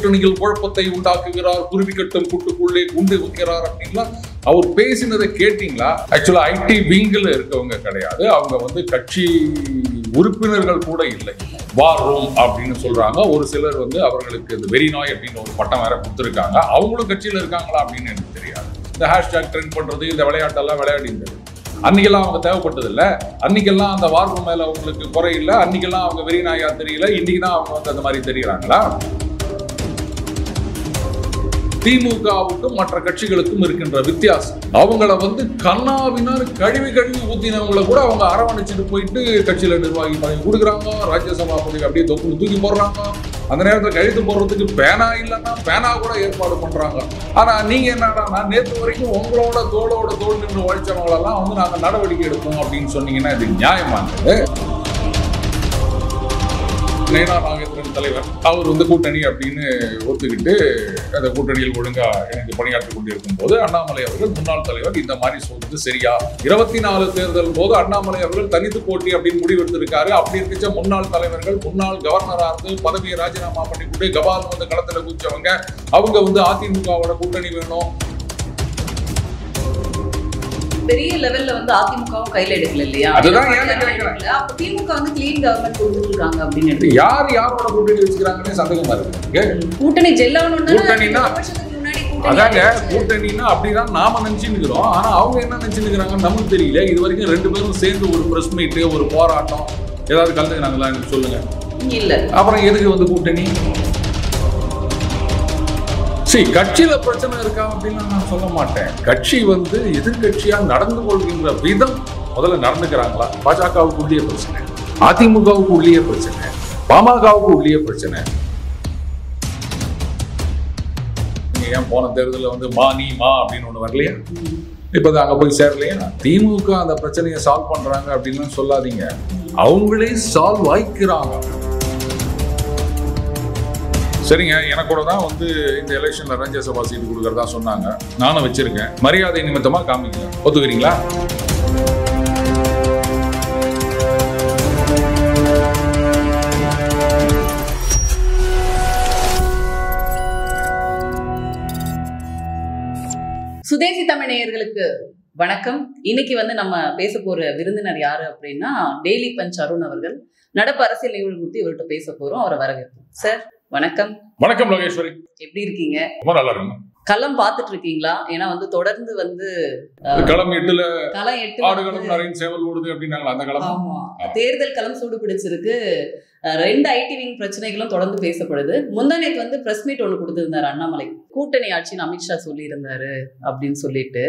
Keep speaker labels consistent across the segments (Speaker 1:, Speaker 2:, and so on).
Speaker 1: கூட்டணியில் குழப்பத்தை உண்டாக்குகிறார், குருவி கட்டும் கூட்டுக்குள்ளே குண்டு வைக்கிறார் அப்படின்னா அவர் பேசினதை கேட்டீங்களா? ஆக்சுவலா ஐடி விங்கில் இருக்கவங்க கிடையாது, அவங்க கட்சி உறுப்பினர்கள் கூட இல்லை. வார் ரூம் அப்படின்னு சொல்றாங்க. ஒரு சிலர் அவர்களுக்கு இந்த வெறி நாய் அப்படின்னு ஒரு பட்டம் வேற கொடுத்துருக்காங்க. அவங்களும் கட்சியில் இருக்காங்களா அப்படின்னு எனக்கு தெரியாது. இந்த ஹேஷ்டாக் ட்ரெண்ட் பண்றது, இந்த விளையாட்டெல்லாம் விளையாடிந்தது அன்னைக்கெல்லாம் அவங்க தேவைப்பட்டது இல்லை. அன்னைக்கெல்லாம் அந்த வார் ரூம் மேல அவங்களுக்கு குறை இல்லை. அன்னைக்கெல்லாம் அவங்க வெறி நாயா தெரியல. இன்னைக்கு தான் அவங்க அந்த மாதிரி தெரியுறாங்களா? திமுகவுக்கும் மற்ற கட்சிகளுக்கும் இருக்கின்ற வித்தியாசம், அவங்கள கண்ணாவினார் கழுவி ஊத்தினவங்களை கூட அவங்க அரவணைச்சிட்டு போயிட்டு கட்சியில நிர்வாகி பதவி கொடுக்குறாங்க, ராஜ்யசபா பதவி அப்படியே தூக்கி போடுறாங்க. அந்த நேரத்தில் கழுத்து போடுறதுக்கு பேனா இல்லைன்னா பேனா கூட ஏற்பாடு பண்றாங்க. ஆனா நீங்க என்னடா, நேற்று வரைக்கும் உங்களோட தோள் நின்று உழைச்சவங்களெல்லாம் நாங்க நடவடிக்கை எடுப்போம் அப்படின்னு சொன்னீங்கன்னா இது நியாயமானது? நயனா நாகேந்திரன் தலைவர் அவர் கூட்டணி அப்படின்னு ஒத்துக்கிட்டு அந்த கூட்டணியில் ஒழுங்கா இணைந்து பணியாற்றி கொண்டிருக்கும் போது அண்ணாமலை அவர்கள் முன்னாள் தலைவர் இந்த மாதிரி சொல்றது சரியா? 24 தேர்தல் போது அண்ணாமலை அவர்கள் தனித்து போட்டி அப்படின்னு முடிவெடுத்திருக்காரு. அப்படி இருந்துச்ச முன்னாள் தலைவர்கள் முன்னாள் கவர்னரா இருந்து பதவியை ராஜினாமா பண்ணிவிட்டு கபால் களத்துல குதிச்சவங்க அவங்க அதிமுகவோட கூட்டணி வேணும்.
Speaker 2: பெரிய லெவல்ல அதிமுகவும் கையில எடுக்கல இல்லையா?
Speaker 1: அதுதான்
Speaker 2: அப்ப திமுக கிளீன் கவர்மெண்ட் கொடுத்துருக்காங்க அப்படின்னு
Speaker 1: யாரோட கூட்டணி வச்சுக்கிறாங்கன்னு சந்தேகமா இருக்கு.
Speaker 2: கூட்டணி ஜெல்லாவணும்னா
Speaker 1: அதாங்க கூட்டணின்னா அப்படிதான் நாம நினைச்சுக்கிறோம். ஆனா அவங்க என்ன நினைச்சுக்கிறாங்கன்னு நமக்கு தெரியல. இது வரைக்கும் 2 பேரும் சேர்ந்து ஒரு பிரஸ் மீட், ஒரு போராட்டம் ஏதாவது கலந்துக்கிறாங்களா எனக்கு சொல்லுங்க.
Speaker 2: இல்ல.
Speaker 1: அப்புறம் எதுக்கு கூட்டணி? சரி, கட்சியில பிரச்சனை இருக்கா அப்படின்னு நான் சொல்ல மாட்டேன். கட்சி எதிர்கட்சியா நடந்து கொள்கின்ற விதம் முதல்ல நடந்துக்கிறாங்களா? பாஜகவுக்கு உள்ளே பிரச்சனை, அதிமுகவுக்கு உள்ளே பிரச்சனை, பாமகவுக்கு உள்ளே பிரச்சனை. ஏன் போன தேர்தலில் மா அப்படின்னு ஒண்ணு வரலையா? இப்ப அங்க போய் சேரலையா? திமுக அந்த பிரச்சனையை சால்வ் பண்றாங்க அப்படின்னு சொல்லாதீங்க, அவங்களே சால்வ் ஆயிக்கிறாங்க. சரிங்க, எனக்கு கூட தான் இந்த எலெக்ஷன்ல ராஜ்யசபா சீட்டு கொடுக்கறதா சொன்னாங்க. நானும் வச்சிருக்கேன். மரியாதை நிமித்தமா காமிக்கல. ஒத்துக்கிறீங்களா?
Speaker 2: சுதேசி தமிழ் நேயர்களுக்கு வணக்கம். இன்னைக்கு நம்ம பேச போற விருந்தினர் யாரு அப்படின்னா டெய்லி பஞ்ச் அருண் அவர்கள். நடப்பு அரசியல் நிகழ்வு குறித்து இவர்கிட்ட பேச போறோம். அவரை வரவேற்போம். சார் வணக்கம்.
Speaker 1: வணக்கம் லோகேஸ்வரி.
Speaker 2: எப்படி இருக்கீங்க?
Speaker 1: ரொம்ப நல்லா இருக்கு.
Speaker 2: களம் பாத்துட்டு இருக்கீங்களா? ஏன்னா தொடர்ந்து
Speaker 1: களம் 8ல
Speaker 2: களம் 8
Speaker 1: ஆடுகளம் நிறைய சேவல் ஓடுது அப்படின்னாங்களா அந்த களம்?
Speaker 2: ஆமா, தேர்தல் களம் சூடு பிடிச்சிருக்கு. 2 ஐடி விங் பிரச்சனைகளும் தொடர்ந்து பேசப்படுது. முந்தானேத்து பிரஸ் மீட் ஒண்ணு கொடுத்திருந்தாரு அண்ணாமலை. கூட்டணி ஆட்சின்னு அமித்ஷா சொல்லி இருந்தாரு அப்படின்னு சொல்லிட்டு.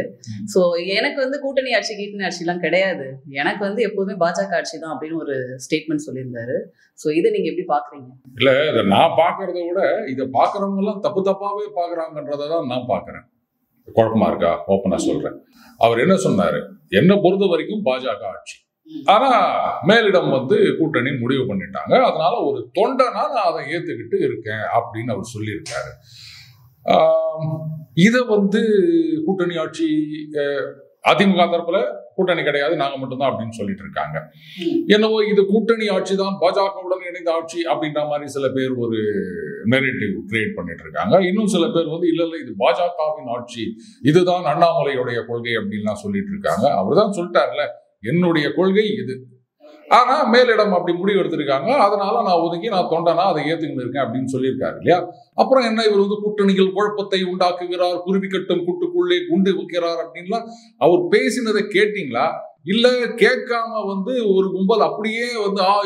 Speaker 2: சோ எனக்கு கூட்டணி ஆட்சி கீட்டணி ஆட்சி எல்லாம் கிடையாது, எனக்கு எப்போதுமே பாஜக ஆட்சி தான் அப்படின்னு ஒரு ஸ்டேட்மெண்ட் சொல்லியிருந்தாரு. சோ இதை நீங்க எப்படி பாக்குறீங்க?
Speaker 1: இல்ல, இதை நான் பாக்குறத விட இதை பாக்குறவங்க எல்லாம் தப்பாவே பாக்குறாங்கன்றதான் நான் பாக்குறேன். குழப்பமா இருக்கா? ஓப்பனா சொல்றேன். அவர் என்ன சொன்னாரு, என்ன பொறுத்த வரைக்கும் பாஜக ஆட்சி, ஆனா மேலிடம் கூட்டணி முடிவு பண்ணிட்டாங்க, அதனால ஒரு தொண்டனா நான் அதை ஏத்துக்கிட்டு இருக்கேன் அப்படின்னு அவர் சொல்லியிருக்காரு. இதை கூட்டணி ஆட்சி அதிமுக தரப்புல கூட்டணி கிடையாது, நாங்க மட்டும்தான் அப்படின்னு சொல்லிட்டு இருக்காங்க. என்னவோ இது கூட்டணி ஆட்சி தான், பாஜகவுடன் இணைந்த ஆட்சி அப்படின்ற மாதிரி சில பேர் ஒரு நெரேட்டிவ் கிரியேட் பண்ணிட்டு இருக்காங்க. இன்னும் சில பேர் இல்ல இது பாஜகவின் ஆட்சி, இதுதான் அண்ணாமலையுடைய கொள்கை அப்படின்லாம் சொல்லிட்டு இருக்காங்க. அவர்தான் சொல்லிட்டார்ல, என்னுடைய கொள்கை இது, ஆனா மேலிடம் அப்படி முடிவு எடுத்திருக்காங்க, அதனால நான் ஒதுக்கி நான் தொண்டனா அதை ஏத்துக்கிட்டு இருக்கேன் அப்படின்னு சொல்லியிருக்காரு இல்லையா? அப்புறம் என்ன, இவர் கூட்டணியில் குழப்பத்தை உண்டாக்குகிறார், குருவி கட்டும் கூட்டுக்குள்ளே குண்டு வைக்கிறார் அப்படின்லாம் அவர் பேசினதை கேட்டீங்களா? இல்ல கேட்காம ஒரு கும்பல் அப்படியே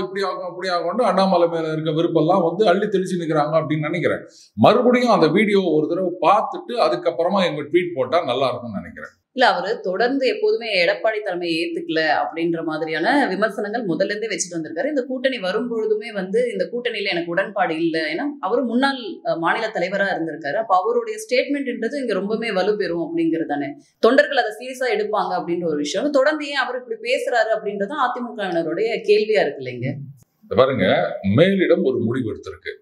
Speaker 1: இப்படி ஆகும் அப்படி ஆகும் அண்ணாமலை மேல இருக்க விருப்பெல்லாம் அள்ளி தெளிச்சு நிற்கிறாங்க அப்படின்னு நினைக்கிறேன். மறுபடியும் அந்த வீடியோ ஒரு தடவை பார்த்துட்டு அதுக்கப்புறமா எங்க ட்வீட் போட்டா நல்லா இருக்கும்னு நினைக்கிறேன்.
Speaker 2: இல்ல, அவரு தொடர்ந்து எப்போதுமே எடப்பாடி தலைமையை ஏத்துக்கல அப்படின்ற மாதிரியான விமர்சனங்கள் முதல்ல இருந்தே வச்சுட்டு வந்திருக்காரு. இந்த கூட்டணி வரும்பொழுதுமே இந்த கூட்டணியில எனக்கு உடன்பாடு இல்லை, ஏன்னா அவரு முன்னாள் மாநில தலைவரா இருந்திருக்காரு. அப்ப அவருடைய ஸ்டேட்மெண்ட்ன்றது இங்க ரொம்பவே வலுப்பெறும் அப்படிங்கிறது தானே, தொண்டர்கள் அதை சீரியஸா எடுப்பாங்க அப்படின்ற ஒரு விஷயம். தொடர்ந்து ஏன் அவர் இப்படி பேசுறாரு அப்படின்றது அதிமுகவினருடைய கேள்வியா இருக்கு இல்லைங்க?
Speaker 1: பாருங்க, மேலிடம் ஒரு முடிவு எடுத்திருக்கு,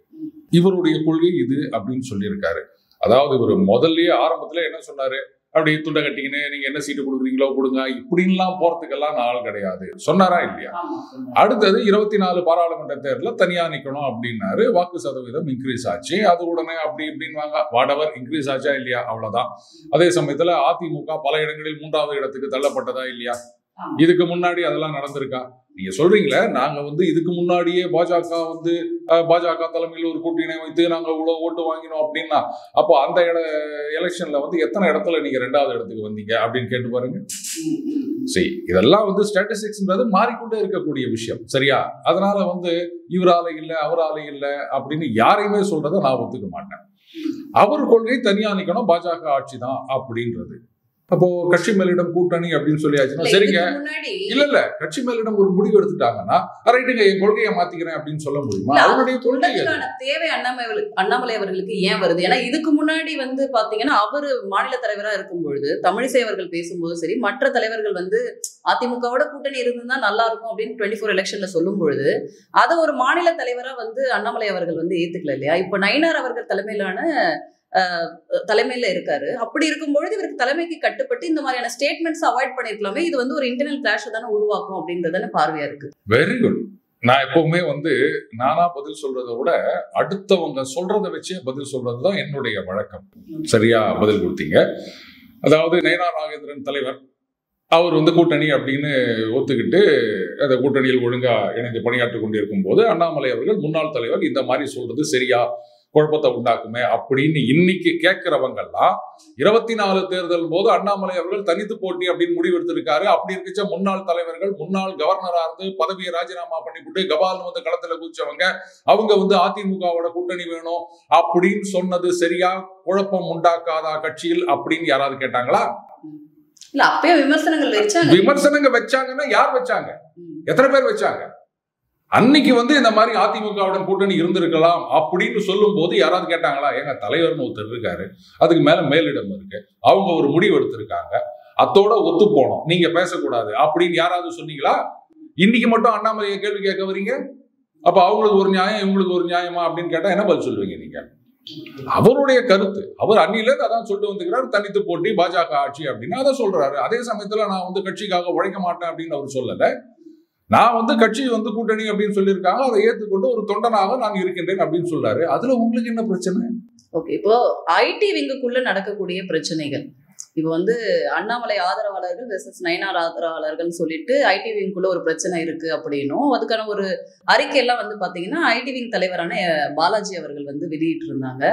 Speaker 1: இவருடைய கொள்கை இது அப்படின்னு சொல்லியிருக்காரு. அதாவது இவர் முதல்லயே ஆரம்பத்துல என்ன சொன்னாரு, அப்படி துண்டை கட்டிக்கின்னு நீங்க என்ன சீட்டு கொடுக்குறீங்களோ கொடுங்க இப்படின்லாம் போறதுக்கெல்லாம் நான் ஆள் கிடையாது சொன்னாரா இல்லையா? அடுத்தது 24 பாராளுமன்ற தேர்தலில் தனியா நிக்கணும் அப்படின்னாரு. வாக்கு சதவீதம் இன்க்ரீஸ் ஆச்சு. அது உடனே அப்படி இப்படின்னு வாடவர் இன்க்ரீஸ் ஆச்சா இல்லையா? அவ்வளவுதான். அதே சமயத்துல அதிமுக பல இடங்களில் 3வது இடத்துக்கு தள்ளப்பட்டதா இல்லையா? இதுக்கு முன்னாடி அதெல்லாம் நடந்திருக்கா? நீங்க சொல்றீங்களே நாங்க இதுக்கு முன்னாடியே பாஜக தலைமையில் ஒரு கூட்டணி வைத்து நாங்க இவ்வளவு ஓட்டு வாங்கினோம் அப்படின்னா, அப்போ அந்த எலெக்ஷன்ல எத்தனை இடத்துல நீங்க 2வது இடத்துக்கு வந்தீங்க அப்படின்னு கேட்டு பாருங்க. சரி, இதெல்லாம் ஸ்டாட்டிஸ்டிக்ஸ்ன்றது மாறிக்கொண்டே இருக்கக்கூடிய விஷயம். சரியா? அதனால இவரால இல்ல அவரால இல்ல அப்படின்னு யாரையுமே சொல்றதை நான் ஒத்துக்க மாட்டேன். அவர் கொள்கை தனியா நிக்கணும், பாஜக ஆட்சி தான் அப்படின்றது. அப்போ கட்சி மேலிடம் கூட்டணி அப்படின்னு சொல்லியாச்சுன்னா சரிங்க. இல்ல கட்சி மேலிடம் ஒரு முடிவு எடுத்துட்டாங்கன்னா ரைட்டுங்க என் கொள்கையை மாத்திக்கிறேன் அப்படின்னு சொல்ல முடியுமா? அவருடைய கொள்கைக்கான
Speaker 2: தேவை அண்ணாமலை அவர்களுக்கு ஏன் வருது? ஏன்னா இதுக்கு முன்னாடி பாத்தீங்கன்னா அவரு மாநில தலைவரா இருக்கும் பொழுது தமிழிசை அவர்கள் பேசும்போது சரி, மற்ற தலைவர்கள் அதிமுகவோட கூட்டணி இருந்துதான் நல்லா இருக்கும் அப்படின்னு 24 எலெக்ஷன்ல சொல்லும் பொழுது அதை ஒரு மாநில தலைவரா அண்ணாமலை அவர்கள் ஏத்துக்கல இல்லையா? இப்ப நயினார் அவர்கள் தலைமையில இருக்காரு. அப்படி இருக்கும்பொழுது இவருக்கு தலைமைக்கு கட்டுப்பட்டு இந்த மாதிரியான ஸ்டேட்மெண்ட்ஸ் அவாய்ட் பண்ணிருக்கலாமே. இது ஒரு இன்டர்னல் கிளாஷ் தானே உருவாக்கும் அப்படின்றதான பார்வையா இருக்கு.
Speaker 1: Very good. நான் எப்பவுமே நானா பதில் சொல்றதை விட அடுத்தவங்க சொல்றதை வச்சே பதில் சொல்றதுதான் என்னுடைய வழக்கம். சரியா பதில் கொடுத்தீங்க. அதாவது நயினார் நாகேந்திரன் தலைவர் அவர் கூட்டணி அப்படின்னு ஒத்துக்கிட்டு அந்த கூட்டணியில் ஒழுங்கா இணைந்து பணியாற்றிக் கொண்டிருக்கும் போது அண்ணாமலை அவர்கள் முன்னாள் தலைவர் இந்த மாதிரி சொல்றது சரியா, குழப்பத்தை உண்டாக்குமே அப்படின்னு இன்னைக்கு கேட்கிறவங்கெல்லாம் 24 தேர்தல் போது அண்ணாமலை அவர்கள் தனித்து போட்டி அப்படின்னு முடிவெடுத்திருக்காரு. அப்படி இருந்துச்சா முன்னாள் தலைவர்கள் முன்னாள் கவர்னரா இருந்து பதவியை ராஜினாமா பண்ணிவிட்டு கபால்னு களத்துல குதிச்சவங்க அவங்க அதிமுகவோட கூட்டணி வேணும் அப்படின்னு சொன்னது சரியா, குழப்பம் உண்டாக்காதா கட்சியில் அப்படின்னு யாராவது கேட்டாங்களா?
Speaker 2: இல்ல அப்பயே
Speaker 1: விமர்சனங்கள் வச்சாங்கன்னா யார் வச்சாங்க? எத்தனை பேர் வச்சாங்க? அன்னைக்கு இந்த மாதிரி அதிமுகவுடன் கூட்டணி இருந்திருக்கலாம் அப்படின்னு சொல்லும் போது யாராவது கேட்டாங்களா? எங்க தலைவர்னு ஒருத்தர் இருக்காரு, அதுக்கு மேல மேலிடம் இருக்கு, அவங்க ஒரு முடிவு எடுத்திருக்காங்க, அத்தோட ஒத்து போனோம், நீங்க பேசக்கூடாது அப்படின்னு யாராவது சொன்னீங்களா? இன்னைக்கு மட்டும் அண்ணாமலையை கேள்வி கேட்க வரீங்க. அப்ப அவங்களுக்கு ஒரு நியாயம் இவங்களுக்கு ஒரு நியாயமா அப்படின்னு கேட்டா என்ன பதில் சொல்லுவீங்க நீங்க? அவருடைய கருத்து, அவர் அன்னில அதான் சொல்லிட்டு வந்துக்கிறார், தனித்து போட்டி பாஜக ஆட்சி அப்படின்னு அதை சொல்றாரு. அதே சமயத்துல நான் கட்சிக்காக உழைக்க மாட்டேன் அப்படின்னு அவர் சொல்லல. நான் கட்சி கூட்டணி அப்படின்னு சொல்லியிருக்காங்க, அதை ஏற்றுக்கொண்டு ஒரு தொண்டனாக நான் இருக்கின்றேன் அப்படின்னு சொல்றாரு. அதுல உங்களுக்கு என்ன பிரச்சனை?
Speaker 2: ஓகே, இப்போ ஐடி விங்குக்குள்ள நடக்கக்கூடிய பிரச்சனைகள், இப்போ அண்ணாமலை ஆதரவாளர்கள் வெர்சஸ் நயினார் ஆதரவாளர்கள் சொல்லிட்டு ஐடி விங்குக்குள்ள ஒரு பிரச்சனை இருக்கு அப்படின்னும் அதுக்கான ஒரு அறிக்கை எல்லாம் பாத்தீங்கன்னா ஐடி விங் தலைவரான பாலாஜி அவர்கள் வெளியிட்டு இருந்தாங்க.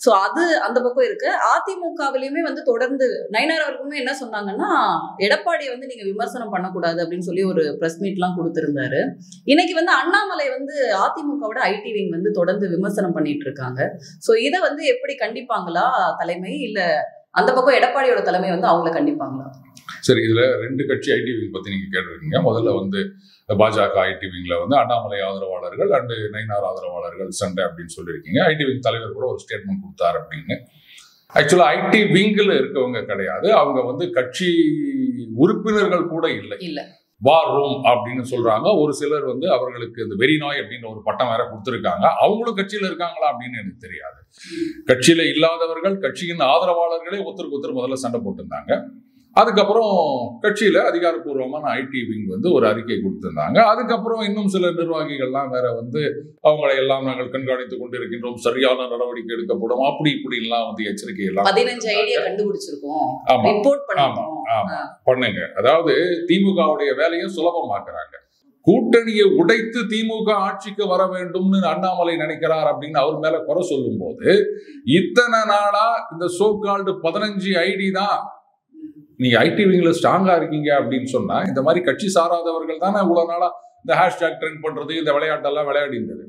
Speaker 2: சோ அது அந்த பக்கம் இருக்கு. அதிமுகவிலுமே தொடர்ந்து நயினார் அவர்களுமே என்ன சொன்னாங்கன்னா, எடப்பாடியை நீங்க விமர்சனம் பண்ணக்கூடாது அப்படின்னு சொல்லி ஒரு பிரஸ் மீட் எல்லாம் கொடுத்திருந்தாரு. இன்னைக்கு அண்ணாமலை அதிமுகவோட ஐடி விங் தொடர்ந்து விமர்சனம் பண்ணிட்டு இருக்காங்க. சோ இதை எப்படி கண்டிப்பாங்களா தலைமை, இல்ல அந்த பக்கம் எடப்பாடியோட தலைமை அவங்களை கண்டிப்பாங்களா?
Speaker 1: சரி, இதுல 2 கட்சி ஐடி விங் பத்தி நீங்க கேட்டிருக்கீங்க. முதல்ல பாஜக ஐடி விங்ல அண்ணாமலை ஆதரவாளர்கள் அண்ட் நயினார் ஆதரவாளர்கள் சண்டை அப்படின்னு சொல்லியிருக்கீங்க. ஐடி விங் தலைவர் கூட ஒரு ஸ்டேட்மெண்ட் கொடுத்தாரு அப்படின்னு. ஆக்சுவலா ஐடி விங்ல இருக்கவங்க கிடையாது, அவங்க கட்சி உறுப்பினர்கள் கூட இல்லை. வார் ரூம் அப்படின்னு சொல்றாங்க. ஒரு சிலர் அவர்களுக்கு இந்த வெறிநாய் அப்படின்னு ஒரு பட்டம் வேற கொடுத்துருக்காங்க. அவங்களும் கட்சியில இருக்காங்களா அப்படின்னு எனக்கு தெரியாது. கட்சியில இல்லாதவர்கள் கட்சியின் ஆதரவாளர்களே ஒருத்தருக்கு ஒருத்தர் முதல்ல சண்டை போட்டிருந்தாங்க. அதுக்கப்புறம் கட்சியில அதிகாரப்பூர்வமான ஐடி விங் ஒரு அறிக்கை கொடுத்திருந்தாங்க. அதுக்கப்புறம் இன்னும் சில நிர்வாகிகள்லாம் வேற அவங்களை எல்லாம் நாங்கள் கண்காணித்துக் கொண்டிருக்கின்றோம், சரியான நடவடிக்கை எடுக்கப்படும் அப்படி இப்படி எல்லாம் எச்சரிக்கை எல்லாம்
Speaker 2: 15 ஐடியா கண்டுபிடிச்சிருக்கோம்.
Speaker 1: பண்ணுங்க. அதாவது திமுகவுடைய வேலையை சுலபமாக்குறாங்க. கூட்டணியை உடைத்து திமுக ஆட்சிக்கு வர வேண்டும்னு அண்ணாமலை நினைக்கிறார் அப்படின்னு அவர் மேல குறை சொல்லும் போது, இத்தனை நாளா இந்த சோகால்டு 15 ஐடி தான் நீங்க ஐடி விங்ல ஸ்ட்ராங்கா இருக்கீங்க அப்படின்னு சொன்னா, இந்த மாதிரி கட்சி சாராதவர்கள் தானே இவ்வளவு நாளா இந்த ஹேஷ்டாக் ட்ரெண்ட் பண்றது, இந்த விளையாட்டெல்லாம் விளையாடி இருந்தது.